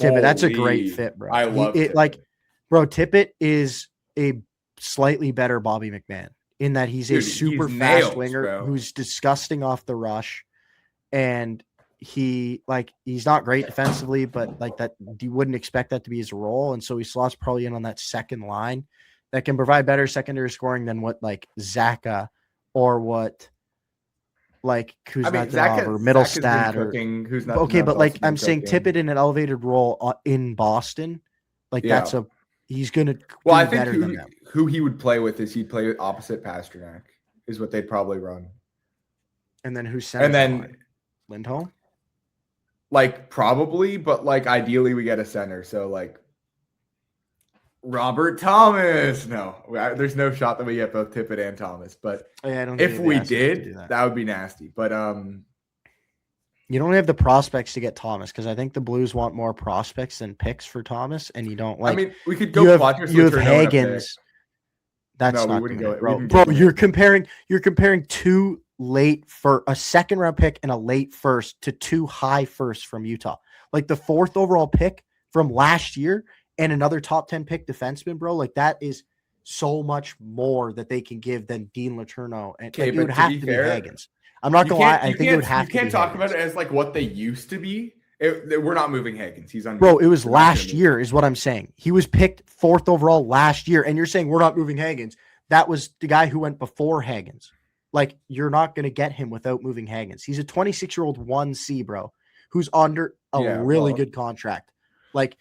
Tippett. That's a great fit, bro. I love it. Like, bro, Tippett is a slightly better Bobby McMahon in that he's a super fast winger who's disgusting off the rush, and he's not great defensively, but like that you wouldn't expect that to be his role, and so he slots probably in on that second line that can provide better secondary scoring than what like Zaka or what like Kuznetsov or Middlestat or who's not okay, but like I'm saying Tippett in an elevated role in Boston, like he's gonna I think who he would play with is he'd play with opposite Pasternak is what they'd probably run, and then Lindholm. Like probably, but like ideally we get a center. So like Robert Thomas. No, there's no shot that we get both Tippett and Thomas. But if we did, that would be nasty. But you don't have the prospects to get Thomas because I think the Blues want more prospects than picks for Thomas, and you don't like. I mean, we could go. You have Hagens. That's not going to bro. You're comparing 2 late for a second round pick and a late first to 2 high firsts from Utah. Like the 4th overall pick from last year and another top 10 pick defenseman, bro. Like that is so much more that they can give than Dean Letourneau. And it would have to be Hagens. I'm not going to lie. I think it would have to be. You can't talk about it as like what they used to be. We're not moving Hagens. He's on. Bro, it was last year is what I'm saying. He was picked 4th overall last year. And you're saying we're not moving Hagens. That was the guy who went before Hagens. Like, you're not going to get him without moving Hagens. He's a 26-year-old 1C, bro, who's under a really good contract. Like,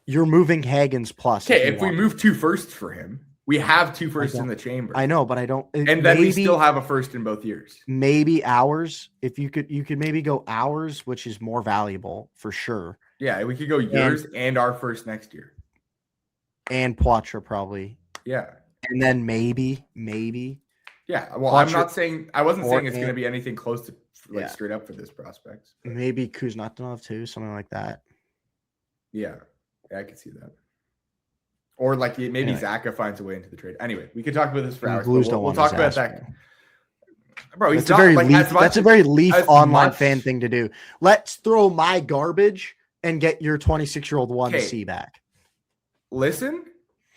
you're moving Hagens plus. Okay, if we move 2 firsts for him, we have 2 firsts in the chamber. I know, but I don't. And then we still have a first in both years. Maybe ours. If you could maybe go ours, which is more valuable for sure. Yeah, we could go yours and our first next year. And Poitras probably. Yeah. And then maybe. Yeah, well, I wasn't saying it's going to be anything close to straight up for this prospect. Maybe Kuznetsov too, something like that. Yeah, I could see that. Or like maybe Zaka finds a way into the trade. Anyway, we could talk about this for hours. We'll talk about that. Bro, that's a very Leaf online fan thing to do. Let's throw my garbage and get your 26-year-old 1C back. Listen,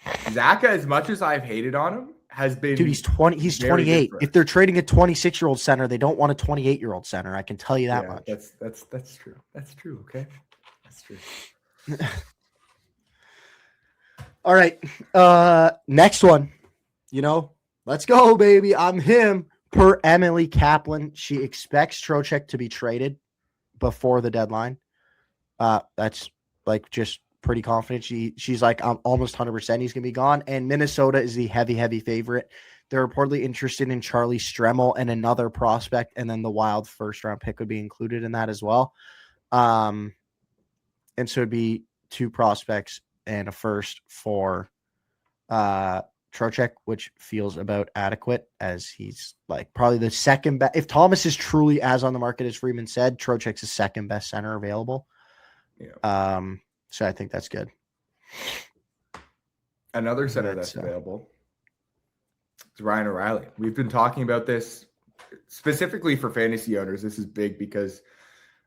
Zaka, as much as I've hated on him, has been. Dude, he's 20. He's 28. If they're trading a 26-year-old center, they don't want a 28-year-old center. I can tell you that much. That's true. That's true. Okay, that's true. All right. Next one. Let's go, baby. I'm him. Per Emily Kaplan, she expects Trocheck to be traded before the deadline. That's like just pretty confident. She's like, I'm almost 100% he's going to be gone. And Minnesota is the heavy favorite They're reportedly interested in Charlie Stremmel and another prospect, and then the Wild first-round pick would be included in that as well. And so it'd be 2 prospects and a first for Trocheck, which feels about adequate, as he's like probably the second best. If Thomas is truly as on the market as Freeman said, Trocheck's the second best center available. Yeah. So I think that's good. Another center that's available is Ryan O'Reilly. We've been talking about this specifically for fantasy owners. This is big because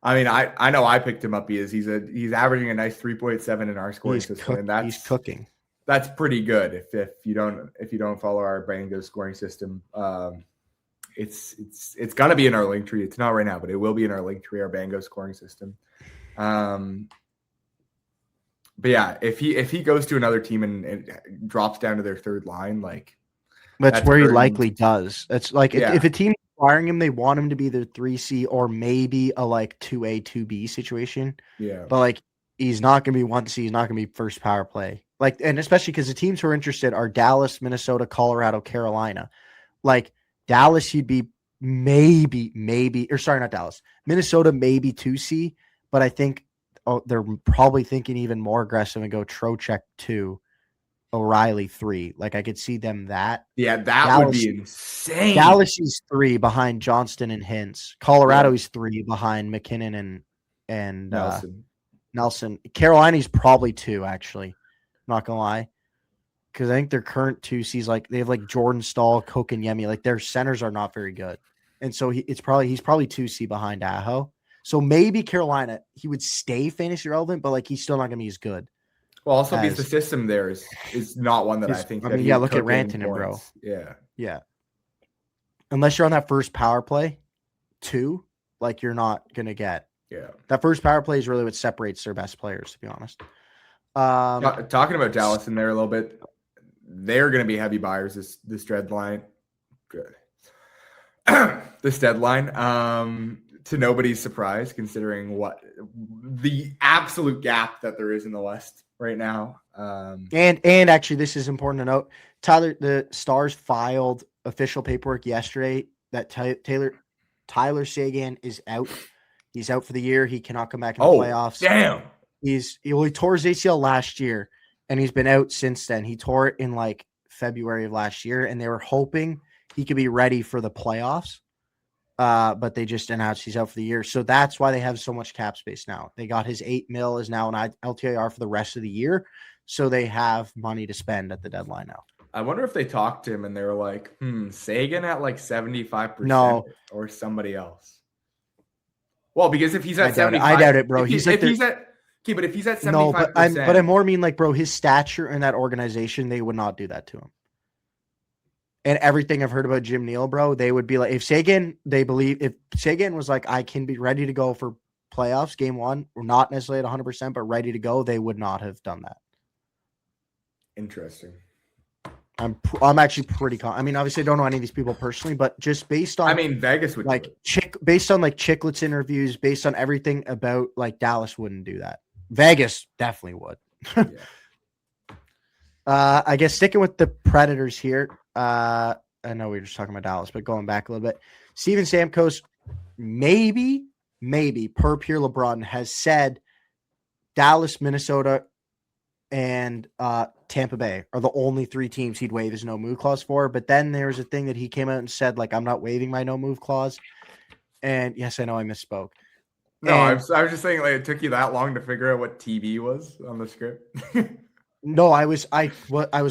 I mean, I know I picked him up because he's averaging a nice 3.7 in our scoring system, and he's cooking. That's pretty good. If you don't follow our Bango scoring system, it's gonna be in our link tree. It's not right now, but it will be in our link tree, our Bango scoring system. But yeah, if he goes to another team and drops down to their third line, like that's where he likely does. That's like if a team acquiring him, they want him to be their 3C or maybe a like 2A, 2B situation. Yeah. But like he's not gonna be 1C, he's not gonna be first power play. Like, and especially because the teams who are interested are Dallas, Minnesota, Colorado, Carolina. Like Dallas, he'd be maybe, or sorry, not Dallas. Minnesota, maybe 2C, but I think they're probably thinking even more aggressive and go Trocheck 2, O'Reilly 3. Like I could see them that. Yeah, that would be insane. Dallas is 3 behind Johnston and Hintz. Colorado is 3 behind McKinnon and Nelson. Carolina's probably 2, actually. Not gonna lie. Because I think their current 2Cs, like they have like Jordan Stahl, Kokanyemi, like their centers are not very good. And so he's probably 2C behind Aho. So maybe Carolina, he would stay fantasy relevant, but like he's still not going to be as good. Well, also because the system there is not one that I think. I mean, yeah, look at Rantanen, bro. Yeah. Unless you're on that first power play, 2, like you're not going to get. Yeah. That first power play is really what separates their best players, to be honest. Talking about Dallas in there a little bit, they're going to be heavy buyers this deadline. Good. This deadline. To nobody's surprise, considering what the absolute gap that there is in the West right now. And actually, this is important to note. Tyler, the Stars filed official paperwork yesterday that Tyler Seguin is out. He's out for the year. He cannot come back in the playoffs. Damn. He tore his ACL last year, and he's been out since then. He tore it in like February of last year, and they were hoping he could be ready for the playoffs. But they just announced he's out for the year. So that's why they have so much cap space now. They got his $8 million is now an LTIR for the rest of the year. So they have money to spend at the deadline now. I wonder if they talked to him and they were like, Sagan at like 75% or somebody else. Well, because if he's at 75%, I doubt it, bro. But if he's at 75%. No, but I more mean like, bro, his stature in that organization, they would not do that to him. And everything I've heard about Jim Neal, bro, they would be like, if Sagan was like, I can be ready to go for playoffs, game 1, or not necessarily at 100%, but ready to go, they would not have done that. Interesting. I'm actually pretty I mean, obviously I don't know any of these people personally, but just based on Vegas would like based on like Chicklets interviews, based on everything about like Dallas wouldn't do that. Vegas definitely would. I guess sticking with the Predators here. I know we were just talking about Dallas, but going back a little bit, Steven Stamkos, maybe per Pure LeBron has said Dallas, Minnesota, and Tampa Bay are the only 3 teams he'd waive his no move clause for. But then there's a thing that he came out and said, like, I'm not waiving my no move clause. And yes, I know I misspoke. No, I was just saying, like, it took you that long to figure out what TV was on the script. No, I was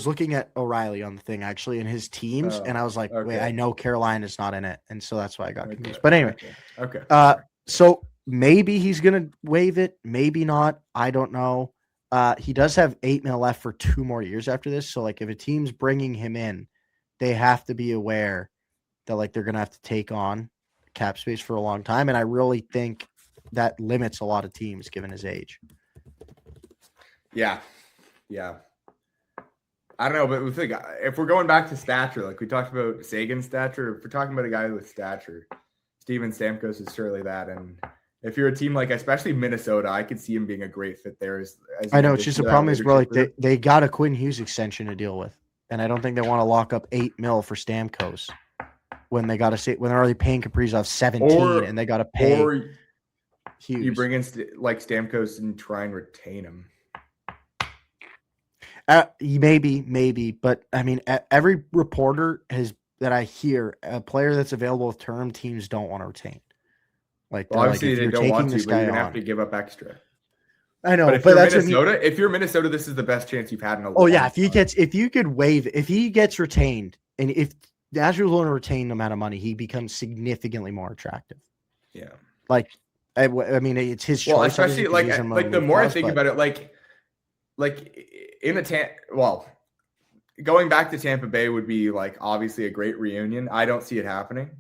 looking at O'Reilly on the thing actually and his teams, and I was like, wait, I know Carolina's not in it, and so that's why I got confused. But anyway, so maybe he's gonna waive it, maybe not. I don't know. He does have $8 million left for 2 more years after this. So like, if a team's bringing him in, they have to be aware that like they're gonna have to take on cap space for a long time, and I really think that limits a lot of teams given his age. Yeah. I don't know, but if we're going back to stature, like we talked about Sagan's stature, if we're talking about a guy with stature, Steven Stamkos is surely that. And if you're a team like, especially Minnesota, I could see him being a great fit there. I know, it's just the problem is, bro, like they got a Quinn Hughes extension to deal with. and I don't think they want to lock up $8 million for Stamkos when they got to say when they're already paying Kaprizov 17 and they got to pay. Or Hughes. you bring in like Stamkos and try and retain him. Maybe, but I mean, every reporter that I hear, a player that's available with term, teams don't want to retain. Like, well, obviously like, they don't want to, but you're gonna have to give up extra. I know, but if you're Minnesota, this is the best chance you've had in a long time. Oh yeah, if you could waive, if he gets retained, and if Nationals want to retain no amount of money, he becomes significantly more attractive. Yeah, like I mean, it's his choice. Well, especially like the more I think about it, like in going back to Tampa Bay would be like obviously a great reunion. I don't see it happening.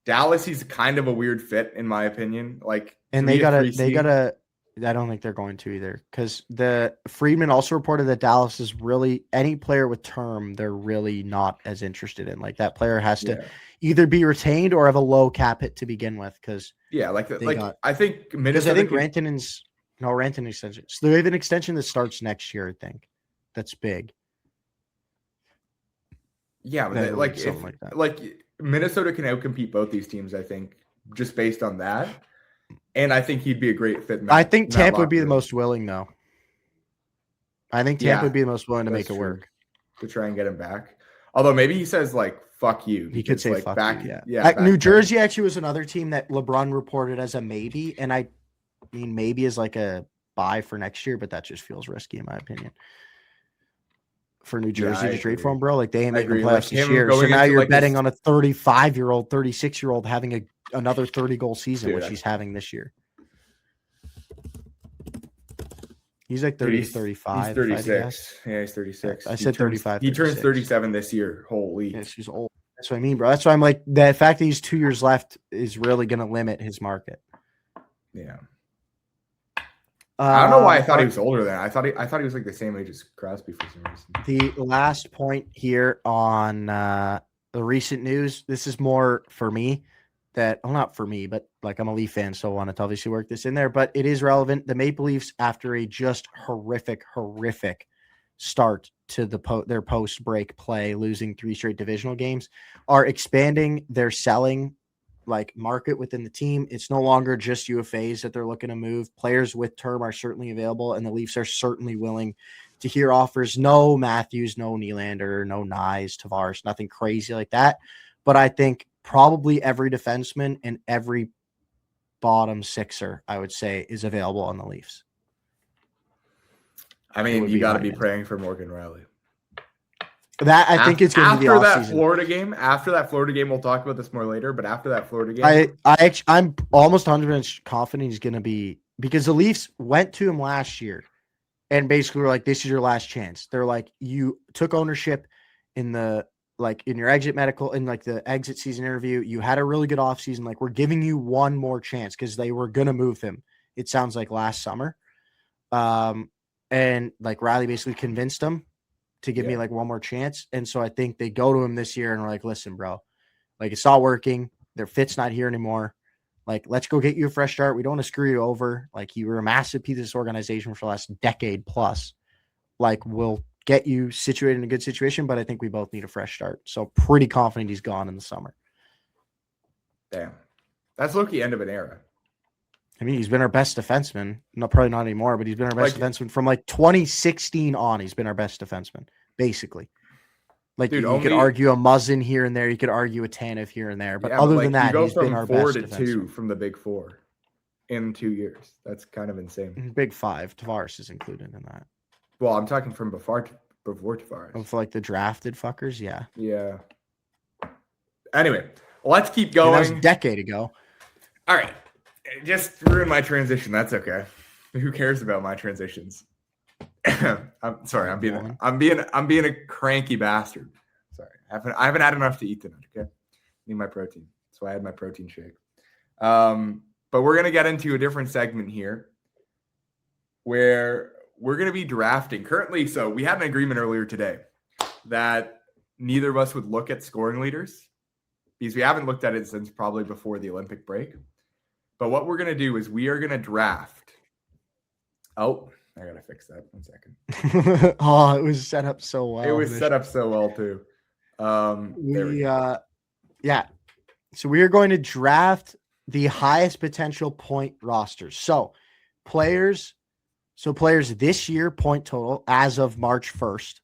Dallas, he's kind of a weird fit in my opinion. Like, and they gotta. I don't think they're going to either, because the Friedman also reported that Dallas is really any player with term they're really not as interested in. Like that player has to either be retained or have a low cap hit to begin with. Because I think Minnesota. I think Rantanen's extension. So they have an extension that starts next year. I think that's big. Yeah, but like Minnesota can outcompete both these teams. I think just based on that. And I think he'd be a great fit. I think Tampa would be the most willing, though. I think Tampa would be the most willing to make it work. To try and get him back. Although maybe he says, like, fuck you. He could say like, fuck back, you, New Jersey actually was another team that LeBron reported as a maybe. And I mean, maybe is like a buy for next year, but that just feels risky in my opinion. For New Jersey to trade for him, bro. Like, they ain't making the playoffs this year. So now you're betting on a 35-year-old, 36-year-old having another 30-goal season, which he's having this year. He's like 30, 35. He's 36. Yeah, he's 36. I said 35. He turns 37 this year. Holy. Yeah, she's old. That's what I mean, bro. That's why I'm like, the fact that he's 2 years left is really going to limit his market. Yeah. I don't know why I thought he was older than I thought he was like the same age as Crosby for some reason. The last point here on the recent news, this is more for me not for me, but like I'm a Leaf fan, so I wanted to obviously work this in there, but it is relevant. The Maple Leafs, after a just horrific start to their post-break play, losing 3 straight divisional games, are expanding their selling market within the team. It's no longer just UFAs that they're looking to move. Players with term are certainly available, and the Leafs are certainly willing to hear offers. No Matthews, no Nylander, no Nyes, Tavares, nothing crazy like that. But I think probably every defenseman and every bottom sixer, I would say, is available on the Leafs. I mean, you got to be praying for Morgan Riley. That I think it's going to be the offseason. After that Florida game, we'll talk about this more later. But after that Florida game, I'm almost 100% confident he's going to be, because the Leafs went to him last year and basically were like, "This is your last chance." They're like, "You took ownership in your exit medical, in the exit season interview. You had a really good offseason. Like, we're giving you one more chance," because they were going to move him. It sounds like last summer. And Riley basically convinced him to give me one more chance. And so I think they go to him this year and are like, "Listen, bro, it's not working. Their fit's not here anymore. Let's go get you a fresh start. We don't want to screw you over. You were a massive piece of this organization for the last decade plus. We'll get you situated in a good situation, but I think we both need a fresh start." So pretty confident he's gone in the summer. Damn. That's low-key end of an era. I mean, he's been our best defenseman. No, probably not anymore, but he's been our best defenseman from 2016 on. He's been our best defenseman, basically. You could argue a Muzzin here and there. You could argue a Tanev here and there. But other than that, he's been our best defenseman. You go from 4 to 2 from the Big Four in 2 years. That's kind of insane. Big 5. Tavares is included in that. Well, I'm talking from before Tavares. For the drafted fuckers, yeah. Yeah. Anyway, let's keep going. That was a decade ago. All right. Just ruin my transition. That's okay. Who cares about my transitions? I'm sorry. I'm being a cranky bastard. Sorry. I haven't had enough to eat tonight. Okay. Need my protein. So I had my protein shake. But we're gonna get into a different segment here, where we're gonna be drafting currently. So we had an agreement earlier today that neither of us would look at scoring leaders, because we haven't looked at it since probably before the Olympic break. But what we're going to do is we are going to draft. Oh, I gotta fix that. 1 second. Oh, it was set up so well. It was set up so well too. There we go. Yeah. So we are going to draft the highest potential point rosters. So players this year point total as of March 1st.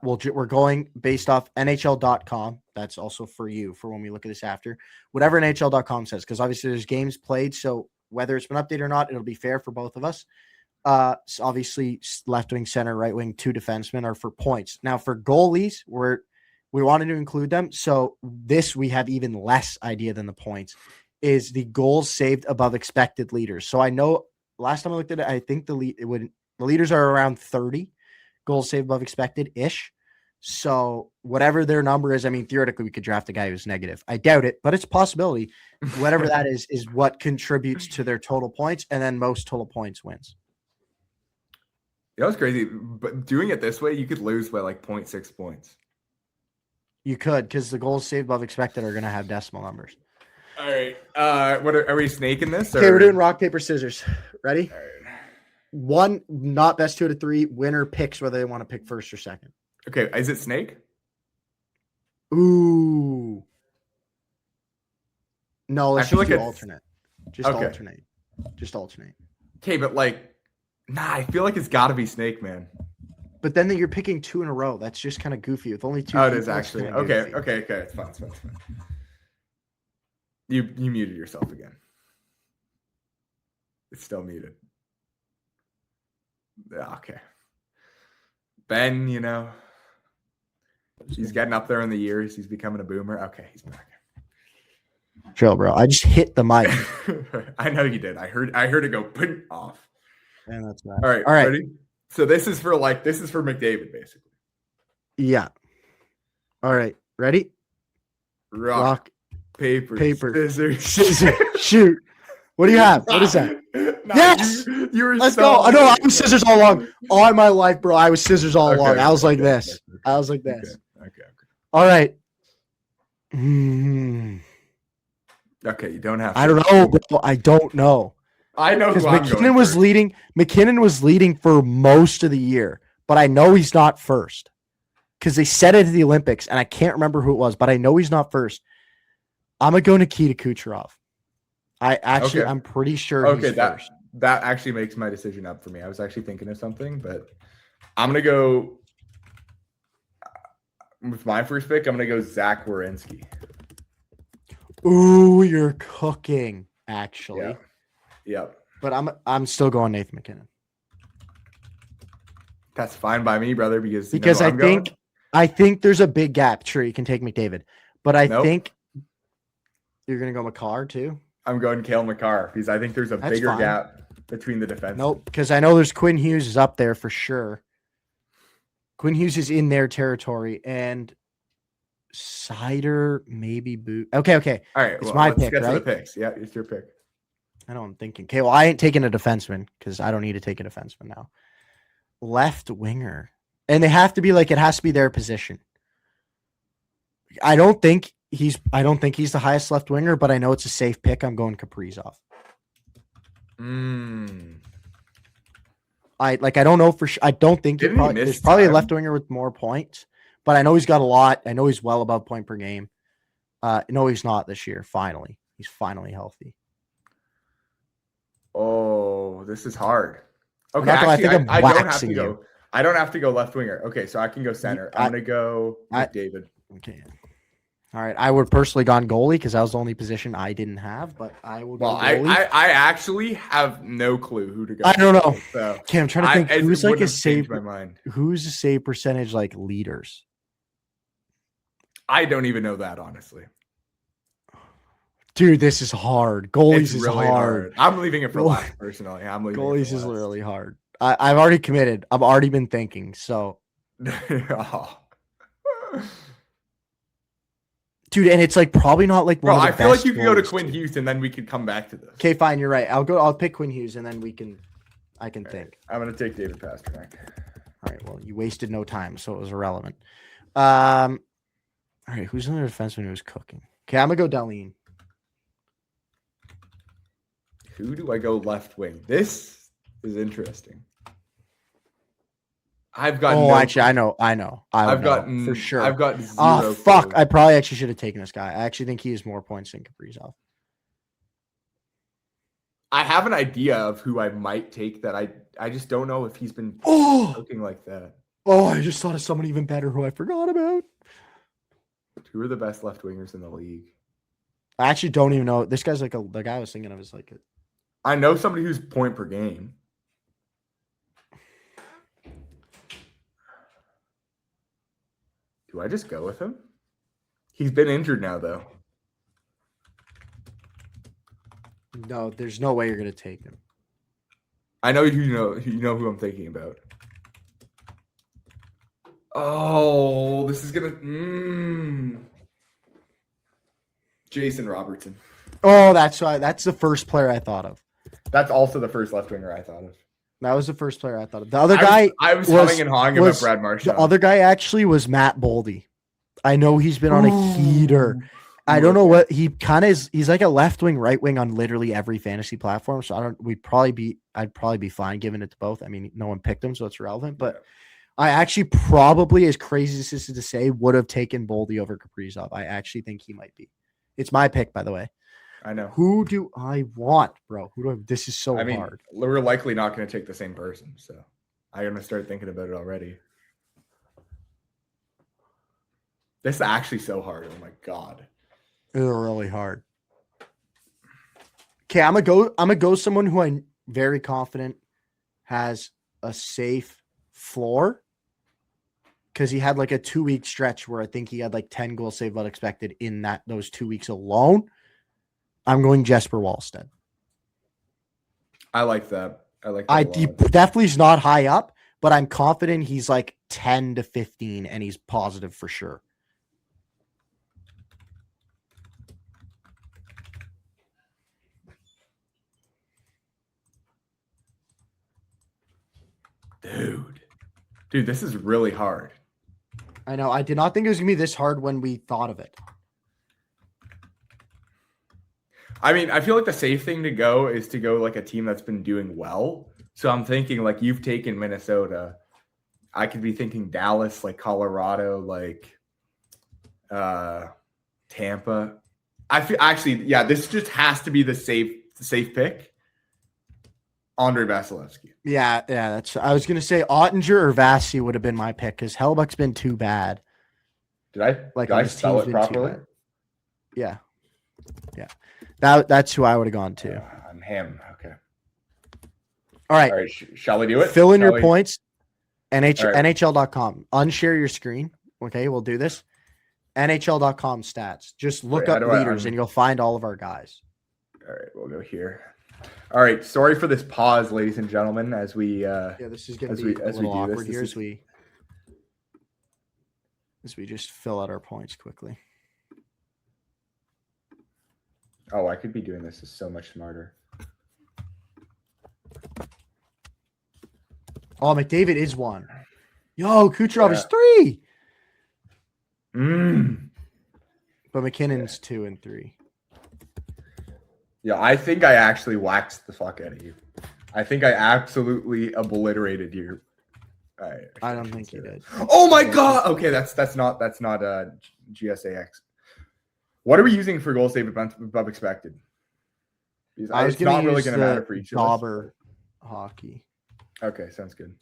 We're going based off NHL.com. That's also for you for when we look at this after. Whatever NHL.com says, because obviously there's games played. So whether it's been updated or not, it'll be fair for both of us. So obviously left wing, center, right wing, 2 defensemen are for points. Now for goalies, we wanted to include them. So this we have even less idea than the points is the goals saved above expected leaders. So I know last time I looked at it, I think the leaders are around 30 goals saved above expected ish. So whatever their number is, I mean, theoretically we could draft a guy who's negative. I doubt it, but it's a possibility. Whatever that is what contributes to their total points, and then most total points wins. That was crazy. But doing it this way, you could lose by like 0.6 points. You could, because the goals saved above expected are going to have decimal numbers. All right. What are we snaking this? Okay, we're doing rock, paper, scissors. Ready? All right. One, not best 2 out of 3. Winner picks whether they want to pick first or second. Okay. Is it snake? Ooh. No, let's just do it's alternate. Just okay. alternate. Just alternate. Okay, but like, nah, I feel like it's got to be snake, man. But then you're picking 2 in a row. That's just kind of goofy. With only 2. Oh, it is actually. Kinda Okay. goofy. Okay. It's fine. It's fine. You muted yourself again. It's still muted. Yeah, okay. Ben, he's getting up there in the years. He's becoming a boomer. Okay, he's back. Chill, bro. I just hit the mic. I know you did. I heard it go put off. And that's bad. All right. Ready? So this is for McDavid, basically. Yeah. All right. Ready? Rock, paper, scissors. Shoot. What do you have? What is that? Yes. You were Let's so go. I know. I was scissors all along. All my life, bro. I was scissors all along. I was like this. I was like this. Okay. All right. Okay, you don't have to. I don't know, bro. I don't know. I know because who I'm McKinnon was first. leading. McKinnon was leading for most of the year, but I know he's not first because they said it at the Olympics, and I can't remember who it was, but I know he's not first. I'm gonna go Nikita Kucherov. I'm pretty sure he's first. That actually makes my decision up for me. I was actually thinking of something, but I'm gonna go with my first pick. I'm gonna go Zach Werenski. Ooh, you're cooking, actually. Yeah. But I'm still going Nathan McKinnon. That's fine by me, brother, because I think there's a big gap. Sure, you can take McDavid, but I think you're gonna go Makar too. I'm going Cale Makar because I think there's a bigger gap between the defense. Nope, because I know there's Quinn Hughes is up there for sure. Quinn Hughes is in their territory, and Sider maybe boot. Okay. All right, it's my let's pick, get right? to the picks. Yeah, it's your pick. I know I'm thinking. Okay, well, I ain't taking a defenseman because I don't need to take a defenseman now. Left winger, and they have to be it has to be their position. I don't think he's the highest left winger, but I know it's a safe pick. I'm going Kaprizov. I don't know for sure. I don't think there's probably a left winger with more points, but I know he's got a lot. I know he's well above point per game. No, he's not this year. Finally, he's finally healthy. Oh, this is hard. Okay, I don't have to go. I don't have to go left winger. Okay, so I can go center. I'm gonna go David. Okay. All right. I would personally gone goalie because that was the only position I didn't have, but I will go goalie. I actually have no clue who to go. I don't know. So okay, I'm trying to think who's a save. My mind. Who's a save percentage leaders? I don't even know that, honestly. Dude, this is hard. Goalies is really hard. I'm leaving it for last, personally. Goalies is really hard. I've already committed. I've already been thinking. So, dude, and it's probably not Bro, I feel like you could go to Quinn Hughes and then we could come back to this. Okay, fine. You're right. I'll pick Quinn Hughes and then I can think. I'm gonna take David Pastrnak. All right. Well, you wasted no time, so it was irrelevant. All right. Who's another defenseman who's cooking? Okay, I'm gonna go Dahlin. Who do I go left wing? This is interesting. I've got. Oh, actually, I know. I've got for sure. I've got 0. Oh, fuck! clue. I probably actually should have taken this guy. I actually think he has more points than Kaprizov. I have an idea of who I might take that I just don't know if he's been looking like that. Oh, I just thought of someone even better who I forgot about. Who are the best left wingers in the league? I actually don't even know. This guy's like the guy I was thinking of is like I know somebody who's point per game. Do I just go with him? He's been injured now, though. No, there's no way you're gonna take him. I know you know who I'm thinking about. Oh, this is gonna. Jason Robertson. Oh, that's the first player I thought of. That's also the first left winger I thought of. That was the first player I thought of. The other guy I was humming and hawing about Brad Marchand. The other guy actually was Matt Boldy. I know he's been on a heater. I don't know what he kind of is. He's like a left wing, right wing on literally every fantasy platform. So I'd probably be fine giving it to both. I mean, no one picked him, so it's relevant. But I actually probably, as crazy as this is to say, would have taken Boldy over Kaprizov. I actually think he might be. It's my pick, by the way. I know. Who do I want, bro? This is so hard. We're likely not going to take the same person, so I'm going to start thinking about it already. This is actually so hard. Oh my god. It's really hard. Okay, I'm gonna go someone who I'm very confident has a safe floor. Because he had like a 2-week stretch where I think he had like 10 goals saved but expected in those 2 weeks alone. I'm going Jesper Wallstedt. I like that. He definitely is not high up, but I'm confident he's like 10 to 15 and he's positive for sure. Dude, this is really hard. I know. I did not think it was going to be this hard when we thought of it. I mean, I feel like the safe thing to go is to go like a team that's been doing well. So I'm thinking like you've taken Minnesota. I could be thinking Dallas, like Colorado, like Tampa. I feel actually, yeah, this just has to be the safe pick. Andre Vasilevsky. Yeah, that's. I was gonna say Ottinger or Vasi would have been my pick because Hellbuck's been too bad. Did I spell it properly? Yeah. That's who I would have gone to. I'm him. Okay. All right. Shall we do it? Fill in your points. NHL.com. Unshare your screen. Okay, we'll do this. NHL.com stats. Just look up leaders and you'll find all of our guys. All right, we'll go here. All right, sorry for this pause, ladies and gentlemen, as we this is going to be a little awkward here as we just fill out our points quickly. Oh, I could be doing this so much smarter. Oh, McDavid is 1. Yo, Kucherov is 3. But McKinnon's 2 and 3. Yeah, I think I actually waxed the fuck out of you. I think I absolutely obliterated you. I don't think you did. Oh my god! Okay, that's not GSAX. What are we using for goal save above expected? It's not really going to matter for each of us. Dauber hockey. Okay, sounds good.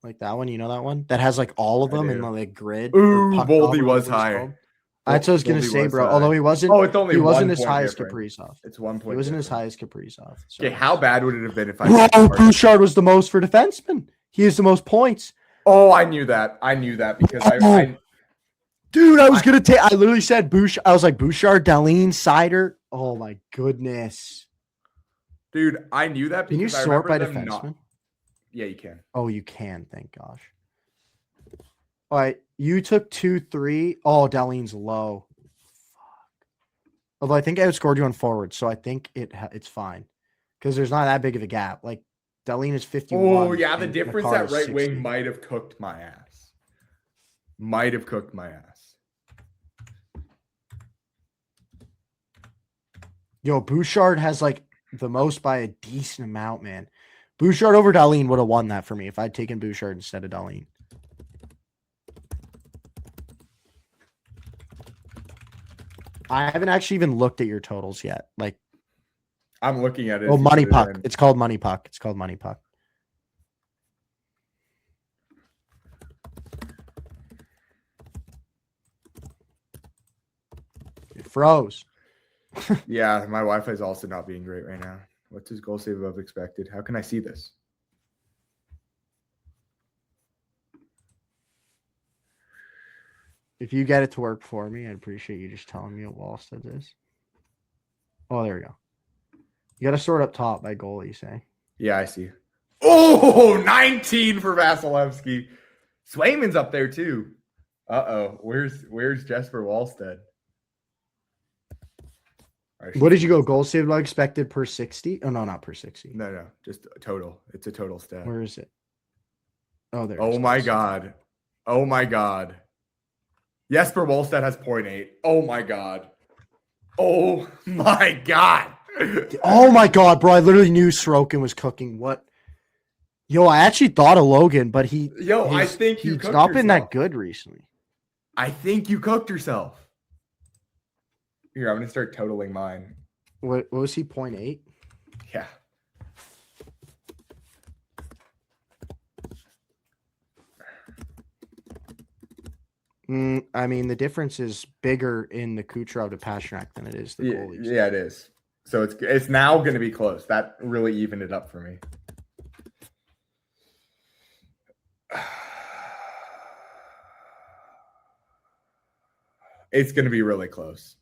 Like that one, you know that one that has like all of them in the grid. Ooh, Boldy was high. That's what I was gonna say, bro. High. Although he wasn't. Oh, it's only he wasn't 1 as point high difference. as Kaprizov. It's 1 point. He wasn't as high as Kaprizov. So. Okay, how bad would it have been if I? Bro, Bouchard was the most for defenseman. He has the most points. Oh, I knew that. Because I dude, I was gonna take. I literally said Bouchard. I was like Bouchard, Dahlin, Sider. Oh my goodness. Dude, I knew that because can you sort by defenseman? Yeah, you can. Oh, you can. Thank gosh. All right, you took 2, 3. Oh, Dahlin's low. Fuck. Although I think I outscored you on forward, so I think it's fine because there's not that big of a gap. Like Dahlin is 51. Oh yeah, the difference at right wing might have cooked my ass. Yo, Bouchard has like the most by a decent amount, man. Bouchard over Dahlin would have won that for me if I'd taken Bouchard instead of Dahlin. I haven't actually even looked at your totals yet. Like, I'm looking at it. oh, Money Puck. It's called Money Puck. It's called Money Puck. It froze. Yeah, my Wi-Fi is also not being great right now. What's his goal save above expected? How can I see this? If you get it to work for me, I'd appreciate you just telling me what Wallstead is. Oh, there we go. You got to sort up top by goal, you say? Yeah, I see. Oh, 19 for Vasilevsky. Swayman's up there too. Uh-oh. Where's Jesper Wallstead? What did you go? Goal saved above expected per 60? Oh, no, not per 60. No. Just total. It's a total stat. Where is it? Oh, there. Oh, my God. Oh, my God. Jesper Wallstead has 0.8. Oh, my God. Oh, my God. Oh, my God, bro. I literally knew Sorokin was cooking. What? Yo, I actually thought of Logan, but I think he's not been that good recently. I think you cooked yourself. Here, I'm going to start totaling mine. What was he, 0.8? Yeah. I mean, the difference is bigger in the Kucherov to Pasternak than it is the goalies. Yeah, it is. So it's now going to be close. That really evened it up for me. It's going to be really close.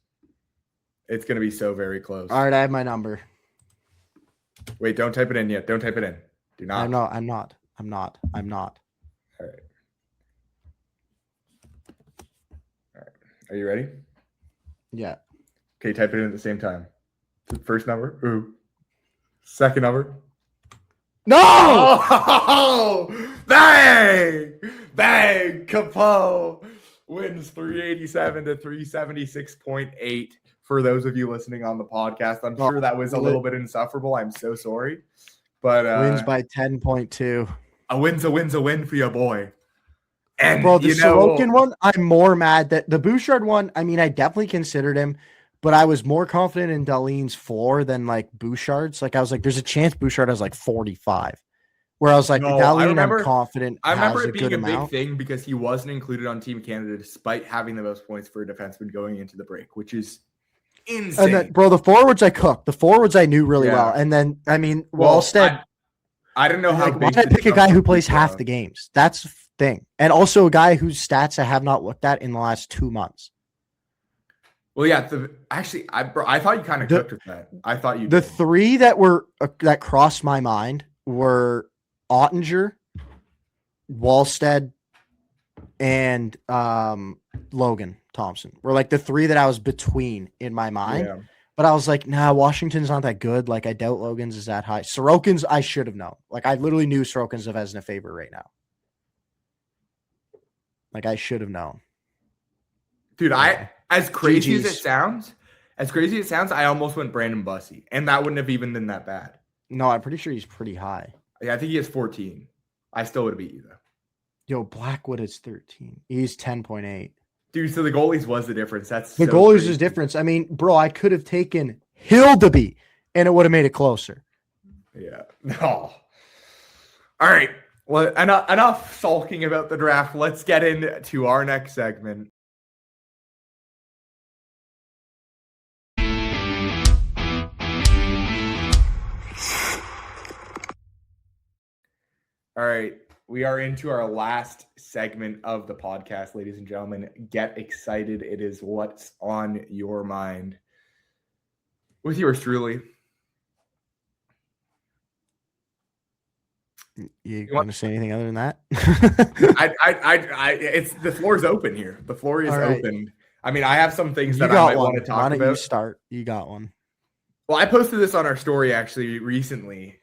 It's going to be so very close. All right, I have my number. Wait, don't type it in yet. Don't type it in. Do not. I'm not. All right. Are you ready? Yeah. Okay, type it in at the same time. First number. Ooh. Second number. No! Oh! Bang! Bang! Capo wins 387 to 376.8. For those of you listening on the podcast, I'm sure that was a little bit insufferable. I'm so sorry. But wins by 10.2. A win's a win for your boy. And bro, the Sorokin one, I'm more mad that the Bouchard one, I mean, I definitely considered him, but I was more confident in Dahlin's floor than like Bouchard's. Like I was like, there's a chance Bouchard has like 45. Where I was like, Dahlin, I'm confident. I remember it being a big thing because he wasn't included on Team Canada despite having the most points for a defenseman going into the break, which is insane. And then, bro, the forwards I cooked. The forwards I knew really well. And then, I mean, Wallstead. I didn't know how. Why did I pick a guy who plays half the games? That's the thing. And also a guy whose stats I have not looked at in the last 2 months. Well, yeah. I thought you kind of cooked with that. I thought you. The three that were that crossed my mind were Ottinger, Wallstead, and Logan Thompson. Were like the three that I was between in my mind. Yeah. But I was like, nah, Washington's not that good. Like, I doubt Logan's is that high. Sorokin's, I should have known. Like, I literally knew Sorokin's as in a favor right now. Like, I should have known. Dude, as crazy as it sounds, I almost went Brandon Bussey. And that wouldn't have even been that bad. No, I'm pretty sure he's pretty high. Yeah, I think he has 14. I still would have beat you, though. Yo, Blackwood is 13. He's 10.8. Dude, so the goalies was the difference. That's the goalies is difference. I mean, bro, I could have taken Hildeby and it would have made it closer. Yeah. No. All right. Well, enough sulking about the draft. Let's get into our next segment. All right. We are into our last segment of the podcast, ladies and gentlemen. Get excited. It is what's on your mind. With yours truly. You want to say anything other than that? It's the floor is open here. The floor is open. I mean, I have some things that I might want to talk about. Why don't you start? You got one. Well, I posted this on our story actually recently.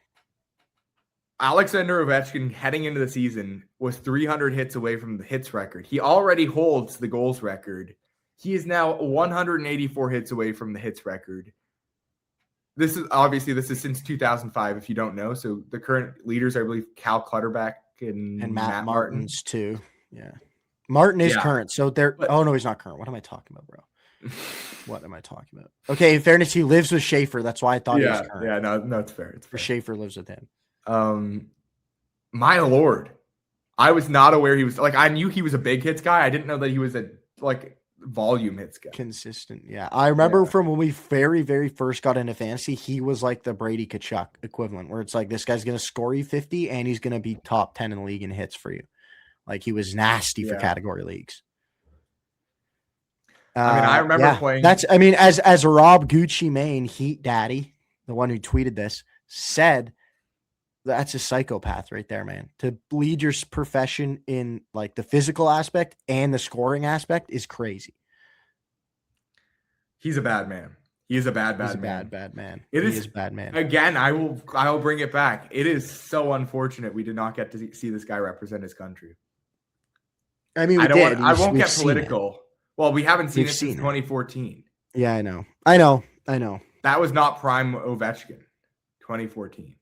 Alexander Ovechkin heading into the season was 300 hits away from the hits record. He already holds the goals record. He is now 184 hits away from the hits record. this is since 2005. If you don't know, so the current leaders, I believe, Cal Clutterback and Matt Martin. Martin's too. Yeah, Martin is current. So they're. Oh no, he's not current. What am I talking about, bro? What am I talking about? Okay, in fairness, he lives with Schaefer. That's why I thought he was current. Yeah, no, it's fair. It's fair. Schaefer lives with him. My lord, I was not aware he was like. I knew he was a big hits guy. I didn't know that he was a volume hits guy. Consistent. Yeah, I remember from when we very, very first got into fantasy, he was like the Brady Kachuk equivalent, where it's like this guy's going to score you 50 and he's going to be top 10 in the league in hits for you. Like he was nasty for category leagues. I remember playing. As Rob Gucci Mane, Heat Daddy, the one who tweeted this, said, that's a psychopath right there, man. To lead your profession in like the physical aspect and the scoring aspect is crazy. He's a bad man. He is a bad man. Bad man. He is bad man. Again, I will bring it back. It is so unfortunate we did not get to see this guy represent his country. I mean, I won't get political. Well, we haven't seen it since 2014. Yeah, I know. That was not prime Ovechkin, 2014.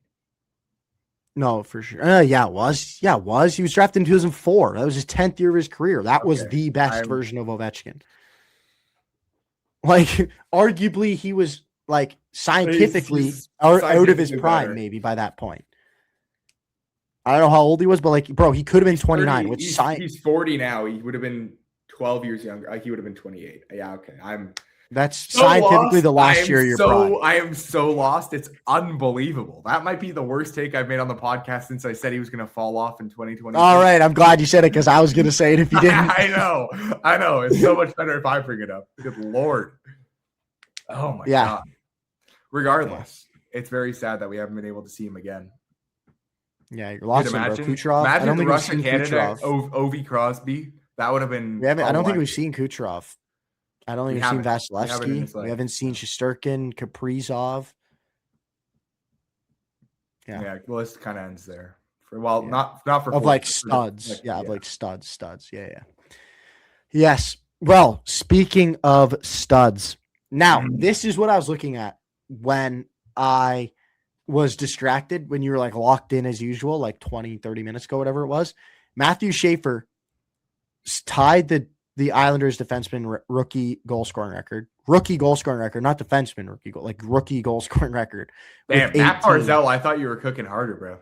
No, for sure. It was. Yeah, it was. He was drafted in 2004. That was his 10th year of his career. That was the best version of Ovechkin. Like, arguably, he was like scientifically out of his prime, maybe by that point. I don't know how old he was, but like, bro, he could have been 29. He's 40 now. He would have been 12 years younger. He would have been 28. Yeah, okay. That's so scientifically lost. The last year of your prime. I am so lost. It's unbelievable. That might be the worst take I've made on the podcast since I said he was going to fall off in 2020. All right. I'm glad you said it because I was going to say it if you didn't. I know. It's so much better if I bring it up. Good Lord. Oh, my God. Regardless, it's very sad that we haven't been able to see him again. Yeah, you're lost him, bro. Kucherov. Imagine Russia, Canada, Ovi Crosby. That would have been. I don't think we've seen Kucherov. I don't think we've seen Vasilevsky. We haven't seen Shesterkin, Kaprizov. Yeah. The list kind of ends there. Not for of like studs. Of like studs. Yeah. Yes. Well, speaking of studs, now this is what I was looking at when I was distracted when you were like locked in as usual, like 20, 30 minutes ago, whatever it was. Matthew Schaefer tied the Islanders defenseman rookie goal scoring record, not defenseman rookie goal scoring record. Damn, Matt Barzell, I thought you were cooking harder, bro.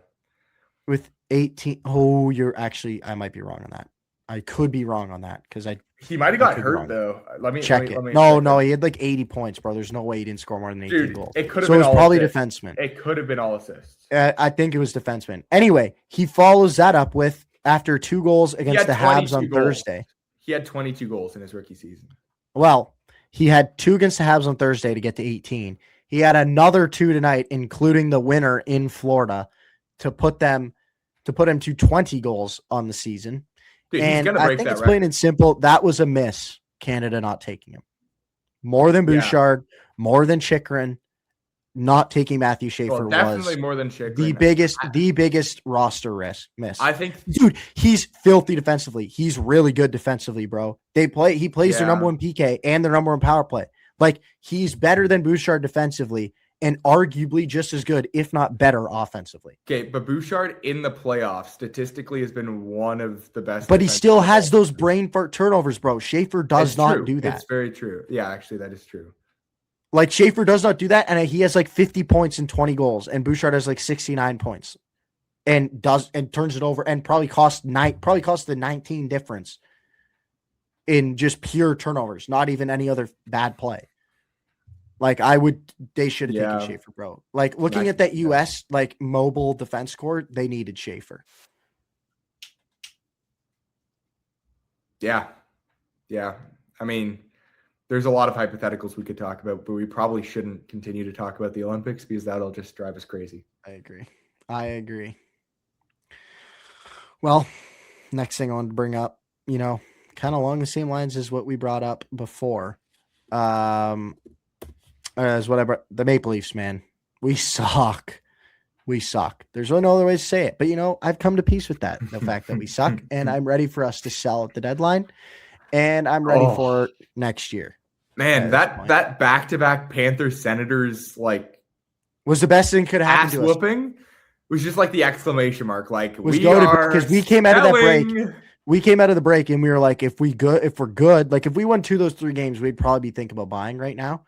With 18. Oh, I might be wrong on that. I could be wrong on that because he might have got hurt though. Let me check it. No, he had like 80 points, bro. There's no way he didn't score more than 18 goals. It could have been. So it was probably defenseman. It could have been all assists. I think it was defenseman. Anyway, he follows that up with after 2 goals against the Habs on Thursday. He had 22 goals in his rookie season. Well, he had 2 against the Habs on Thursday to get to 18. He had another 2 tonight, including the winner in Florida, to put him to 20 goals on the season. Dude, and I think it's plain and simple. That was a miss. Canada not taking him. More than Bouchard, more than Chychrun, not taking Matthew Schaefer definitely more than Chychrun. The biggest roster miss. I think, dude, he's filthy defensively. He's really good defensively, bro. He plays their number 1 PK and their number 1 power play. Like, he's better than Bouchard defensively and arguably just as good, if not better, offensively. Okay, but Bouchard in the playoffs statistically has been one of the best. But he still has those brain fart turnovers, bro. Schaefer does not do that. It's very true. Yeah, actually, that is true. Like, Schaefer does not do that, and he has like 50 points and 20 goals, and Bouchard has like 69 points, and turns it over, and probably cost the 19 difference in just pure turnovers, not even any other bad play. Like, they should have taken Schaefer, bro. Like, looking at that U.S. like mobile defense core, they needed Schaefer. Yeah. I mean, there's a lot of hypotheticals we could talk about, but we probably shouldn't continue to talk about the Olympics because that'll just drive us crazy. I agree. Well, next thing I wanted to bring up, kind of along the same lines as what we brought up before. As whatever, the Maple Leafs, man, we suck. There's really no other way to say it, but I've come to peace with that, the fact that we suck, and I'm ready for us to sell at the deadline, and I'm ready for next year. Man, that back-to-back Panthers Senators like Was the best thing could have happened ass to us. whooping was just like the exclamation mark. Like Was we are because we came out of that break. selling. We came out of the break and we were like, if we're good, like if we won 2 of those 3 games, we'd probably be thinking about buying right now.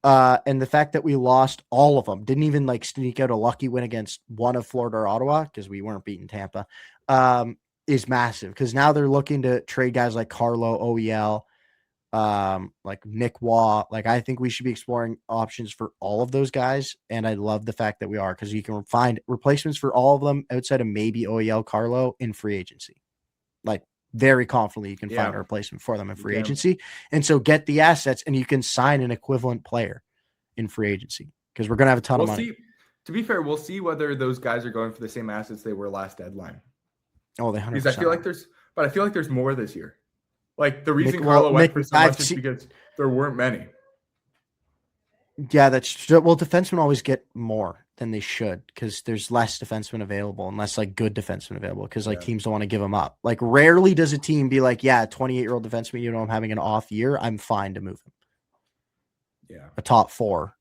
And the fact that we lost all of them, didn't even like sneak out a lucky win against one of Florida or Ottawa because we weren't beating Tampa, is massive. Because now they're looking to trade guys like Carlo, OEL, like Nick Waugh. Like I think we should be exploring options for all of those guys. And I love the fact that we are, because you can find replacements for all of them outside of maybe OEL, Carlo in free agency. Like very confidently you can find a replacement for them in free agency. And so get the assets and you can sign an equivalent player in free agency because we're going to have a ton of money. To be fair, we'll see whether those guys are going for the same assets they were last deadline. Oh, they 100%. Because I feel like there's more this year. Like the reason Carlo went for so much is because there weren't many. Yeah, defensemen always get more than they should because there's less defensemen available and less like good defensemen available because teams don't want to give them up. Like rarely does a team be like, yeah, 28-year-old defenseman, I'm having an off year, I'm fine to move him. Yeah. A top 4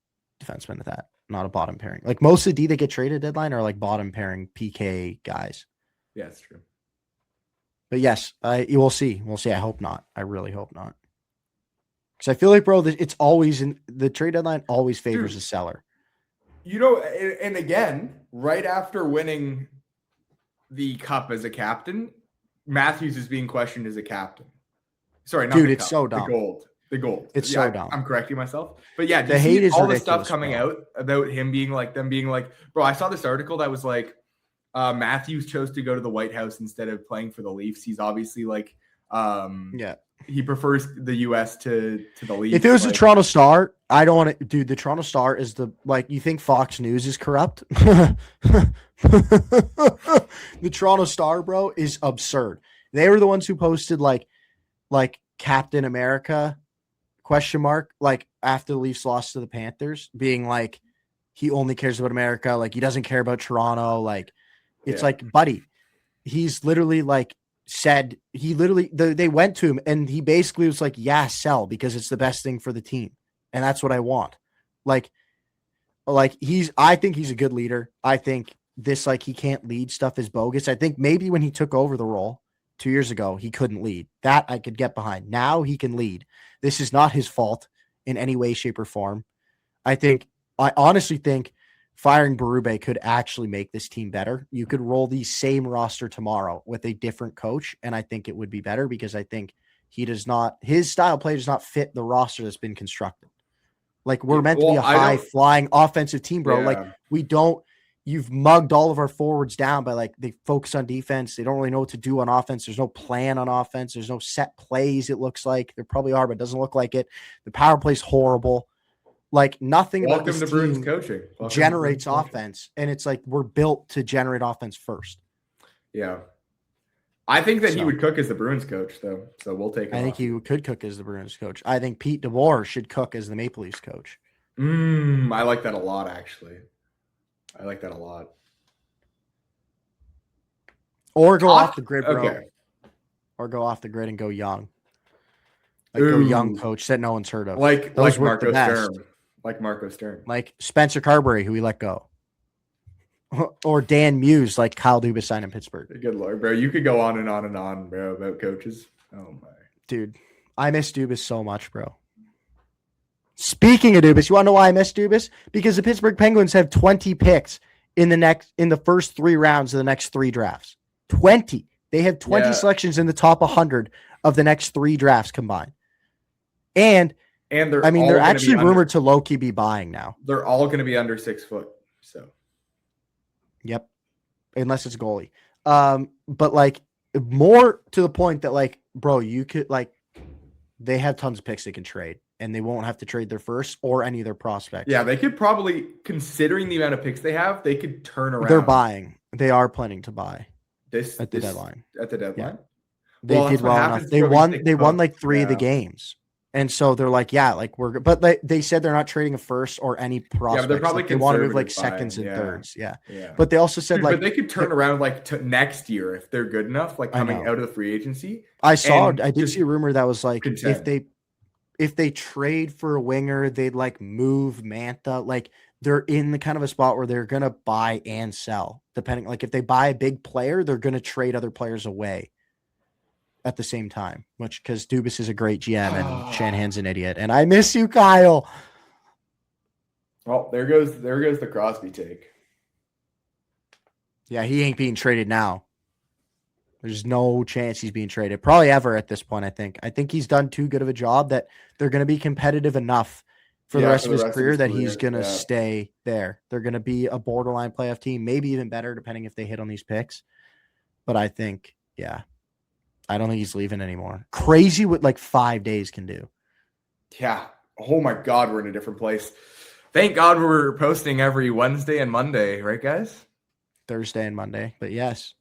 defenseman at that, not a bottom pairing. Like most of the D that get traded deadline are like bottom pairing PK guys. Yeah, that's true. But yes, you will see. We'll see. I hope not. I really hope not. Because I feel like, bro, it's always in the trade deadline always favors the seller. And again, right after winning the cup as a captain, Matthews is being questioned as a captain. Sorry, not dude, the it's cup, so dumb. The gold. It's so dumb. I'm correcting myself. But yeah, the hate is all ridiculous, the stuff coming bro. out about him being like, bro, I saw this article that was like, Matthews chose to go to the White House instead of playing for the Leafs. He's obviously like, he prefers the U.S. to the Leafs. If it was the Toronto Star, I don't want to. Dude, the Toronto Star is you think Fox News is corrupt? The Toronto Star, bro, is absurd. They were the ones who posted like Captain America ? Like after the Leafs lost to the Panthers, being like he only cares about America, like he doesn't care about Toronto. Like it's like, buddy, he's literally like. They went to him and he basically was like, yeah, sell because it's the best thing for the team. And that's what I want. I think he's a good leader. I think this, he can't lead stuff is bogus. I think maybe when he took over the role 2 years ago, he couldn't lead. That I could get behind. Now he can lead. This is not his fault in any way, shape, or form. I honestly think firing Berube could actually make this team better. You could roll the same roster tomorrow with a different coach, and I think it would be better because I think his style of play does not fit the roster that's been constructed. Like we're meant to be a high-flying offensive team, bro. Yeah. Like you've mugged all of our forwards down by they focus on defense. They don't really know what to do on offense. There's no plan on offense. There's no set plays, it looks like. There probably are, but it doesn't look like it. The power play's horrible. Like nothing about this team coaching generates offense, and it's like we're built to generate offense first. Yeah, I think that he would cook as the Bruins coach, though. So we'll take. I think he could cook as the Bruins coach. I think Pete DeBoer should cook as the Maple Leafs coach. I like that a lot, actually. I like that a lot. Or go off the grid, bro. Okay. Or go off the grid and go young. Go young coach that no one's heard of. Like Marco Stern. Like Marco Stern. Like Spencer Carberry, who we let go. Or Dan Muse, like Kyle Dubas signed in Pittsburgh. Good Lord, bro. You could go on and on and on, bro, about coaches. Oh, my. Dude, I miss Dubas so much, bro. Speaking of Dubas, you want to know why I miss Dubas? Because the Pittsburgh Penguins have 20 picks in the first 3 rounds of the next 3 drafts. 20. They have 20 selections in the top 100 of the next 3 drafts combined. And they're actually rumored to low-key be buying now. They're all going to be under 6 foot. So, yep, unless it's goalie. But more to the point that bro, you could they have tons of picks they can trade, and they won't have to trade their first or any of their prospects. Yeah, they could probably, considering the amount of picks they have, they could turn around. They're buying. They are planning to buy at the deadline. At the deadline. Yeah. They did well enough. They won 3 of the games. And so they're but they said they're not trading a first or any prospects. Yeah, they're probably they want to move seconds and thirds. Yeah. Yeah. But they also said but they could turn around to next year if they're good enough, coming out of the free agency. I did see a rumor that was if they trade for a winger, they'd move Manta. they're in the kind of a spot where they're going to buy and sell, depending. Like if they buy a big player, they're going to trade other players away at the same time, which because Dubas is a great GM and Shanahan's an idiot. And I miss you, Kyle. Well, there goes the Crosby take. Yeah, he ain't being traded now. There's no chance he's being traded. Probably ever at this point, I think. I think he's done too good of a job that they're going to be competitive enough for the rest of his career that he's going to stay there. They're going to be a borderline playoff team, maybe even better, depending if they hit on these picks. But I think, yeah, I don't think he's leaving anymore. Crazy what like 5 days can do. Yeah. Oh my God, we're in a different place. Thank God we're posting every Wednesday and Monday, right, guys? Thursday and Monday, but yes.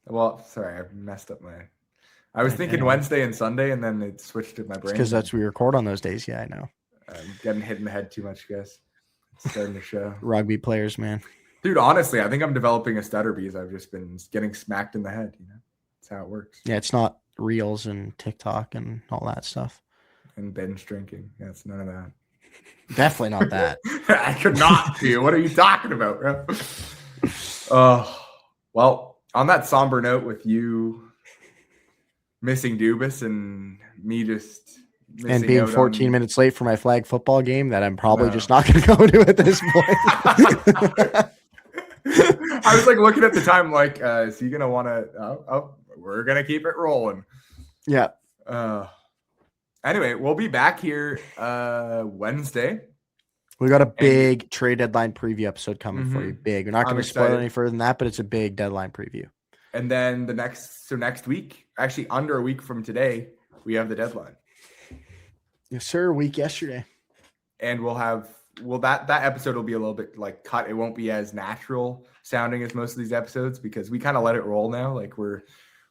Well, sorry, I messed up I was thinking Wednesday and Sunday, and then it switched to my brain. Because that's we record on those days. Yeah, I know. I'm getting hit in the head too much, guys. It's starting to show. Rugby players, man. Dude, honestly, I think I'm developing a stutter because I've just been getting smacked in the head. That's how it works. Yeah, it's not Reels and TikTok and all that stuff. And binge drinking. Yeah, it's none of that. Definitely not that. I could not do. What are you talking about, bro? Well, on that somber note with you missing Dubas and me just and being 14 minutes late for my flag football game that I'm probably just not going to go to at this point. I was like looking at the time like, is he going to want to we're going to keep it rolling. Yeah. Anyway, we'll be back here Wednesday. We got a big trade deadline preview episode coming for you. Big. We're not going to spoil any further than that, but it's a big deadline preview. And then next week, actually under a week from today, we have the deadline. Yes, sir. A week yesterday. And that episode will be a little bit like cut. It won't be as natural sounding as most of these episodes because we kind of let it roll now. Like we're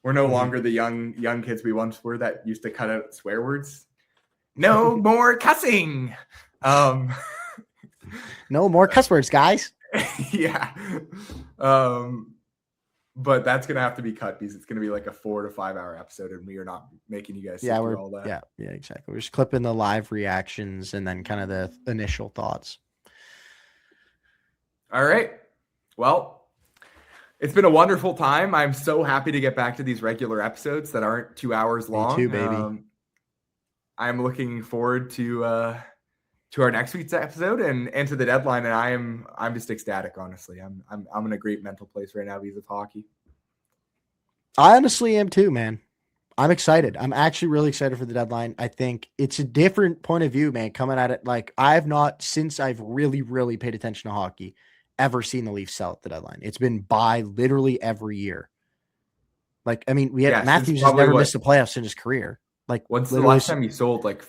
no longer the young kids we once were that used to cut out swear words. No more cussing. No more cuss words, guys. Yeah. But that's going to have to be cut because it's going to be like a 4 to 5 hour episode and we are not making you guys sit through all that. Yeah, exactly. We're just clipping the live reactions and then kind of the initial thoughts. All right. Well, it's been a wonderful time. I'm so happy to get back to these regular episodes that aren't 2 hours long. Me too, baby. I'm looking forward to our next week's episode and to the deadline. And I'm just ecstatic, honestly. I'm in a great mental place right now because of hockey. I honestly am too, man. I'm excited. I'm actually really excited for the deadline. I think it's a different point of view, man, coming at it. Like I've not, since I've really, really paid attention to hockey, ever seen the Leafs sell at the deadline. It's been by literally every year. Like, I mean, Matthews has never missed the playoffs in his career. Like, what's the last time you sold like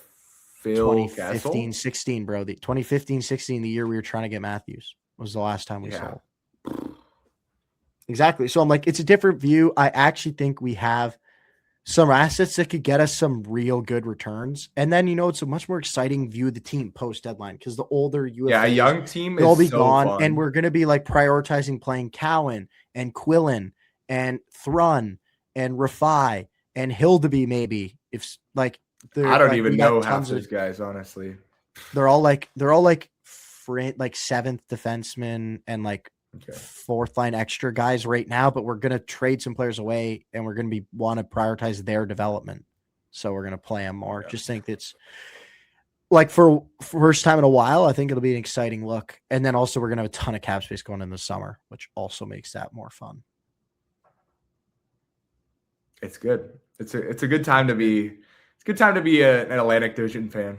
Phil 2015, 16, bro. The 2015, 16, the year we were trying to get Matthews was the last time we sold. Exactly. So I'm like, it's a different view. I actually think we have some assets that could get us some real good returns. And then, it's a much more exciting view of the team post deadline because the older UFAs, a young team will be gone. Fun. And we're going to be like prioritizing playing Cowan and Quillen and Thrun and Rafai and Hildeby maybe. If like, I don't even know half those guys, honestly. They're all like seventh defensemen and like fourth line extra guys right now, but we're going to trade some players away and we're going to want to prioritize their development. So we're going to play them more. Just think it's like for first time in a while, I think it'll be an exciting look. And then also we're going to have a ton of cap space going in the summer, which also makes that more fun. It's good. It's a good time to be. It's a good time to be an Atlantic Division fan.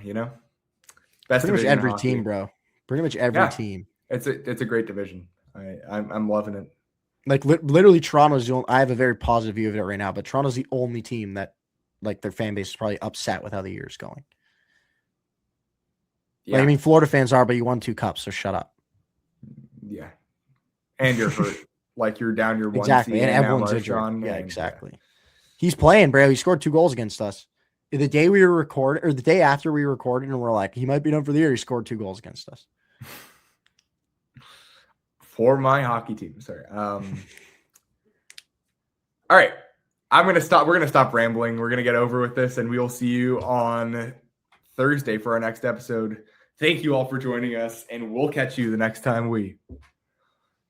Best pretty much every team, bro. Pretty much every team. It's a great division. I'm loving it. Like literally, Toronto's the only. I have a very positive view of it right now, but Toronto's the only team that, like, their fan base is probably upset with how the year's going. Yeah, like, Florida fans are, but you won 2 cups, so shut up. Yeah, and you're hurt. Like you're down your one. Exactly, and everyone's injured. Yeah, exactly. Yeah. He's playing, bro. He scored 2 goals against us. The day we were recording, or the day after we recorded, and we're like, he might be done for the year. He scored 2 goals against us. For my hockey team. Sorry. All right. We're going to stop rambling. We're going to get over with this, and we will see you on Thursday for our next episode. Thank you all for joining us, and we'll catch you the next time we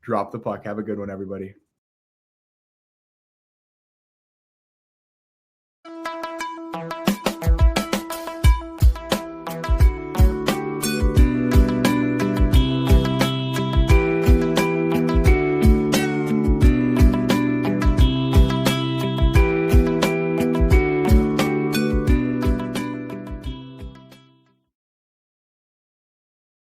drop the puck. Have a good one, everybody.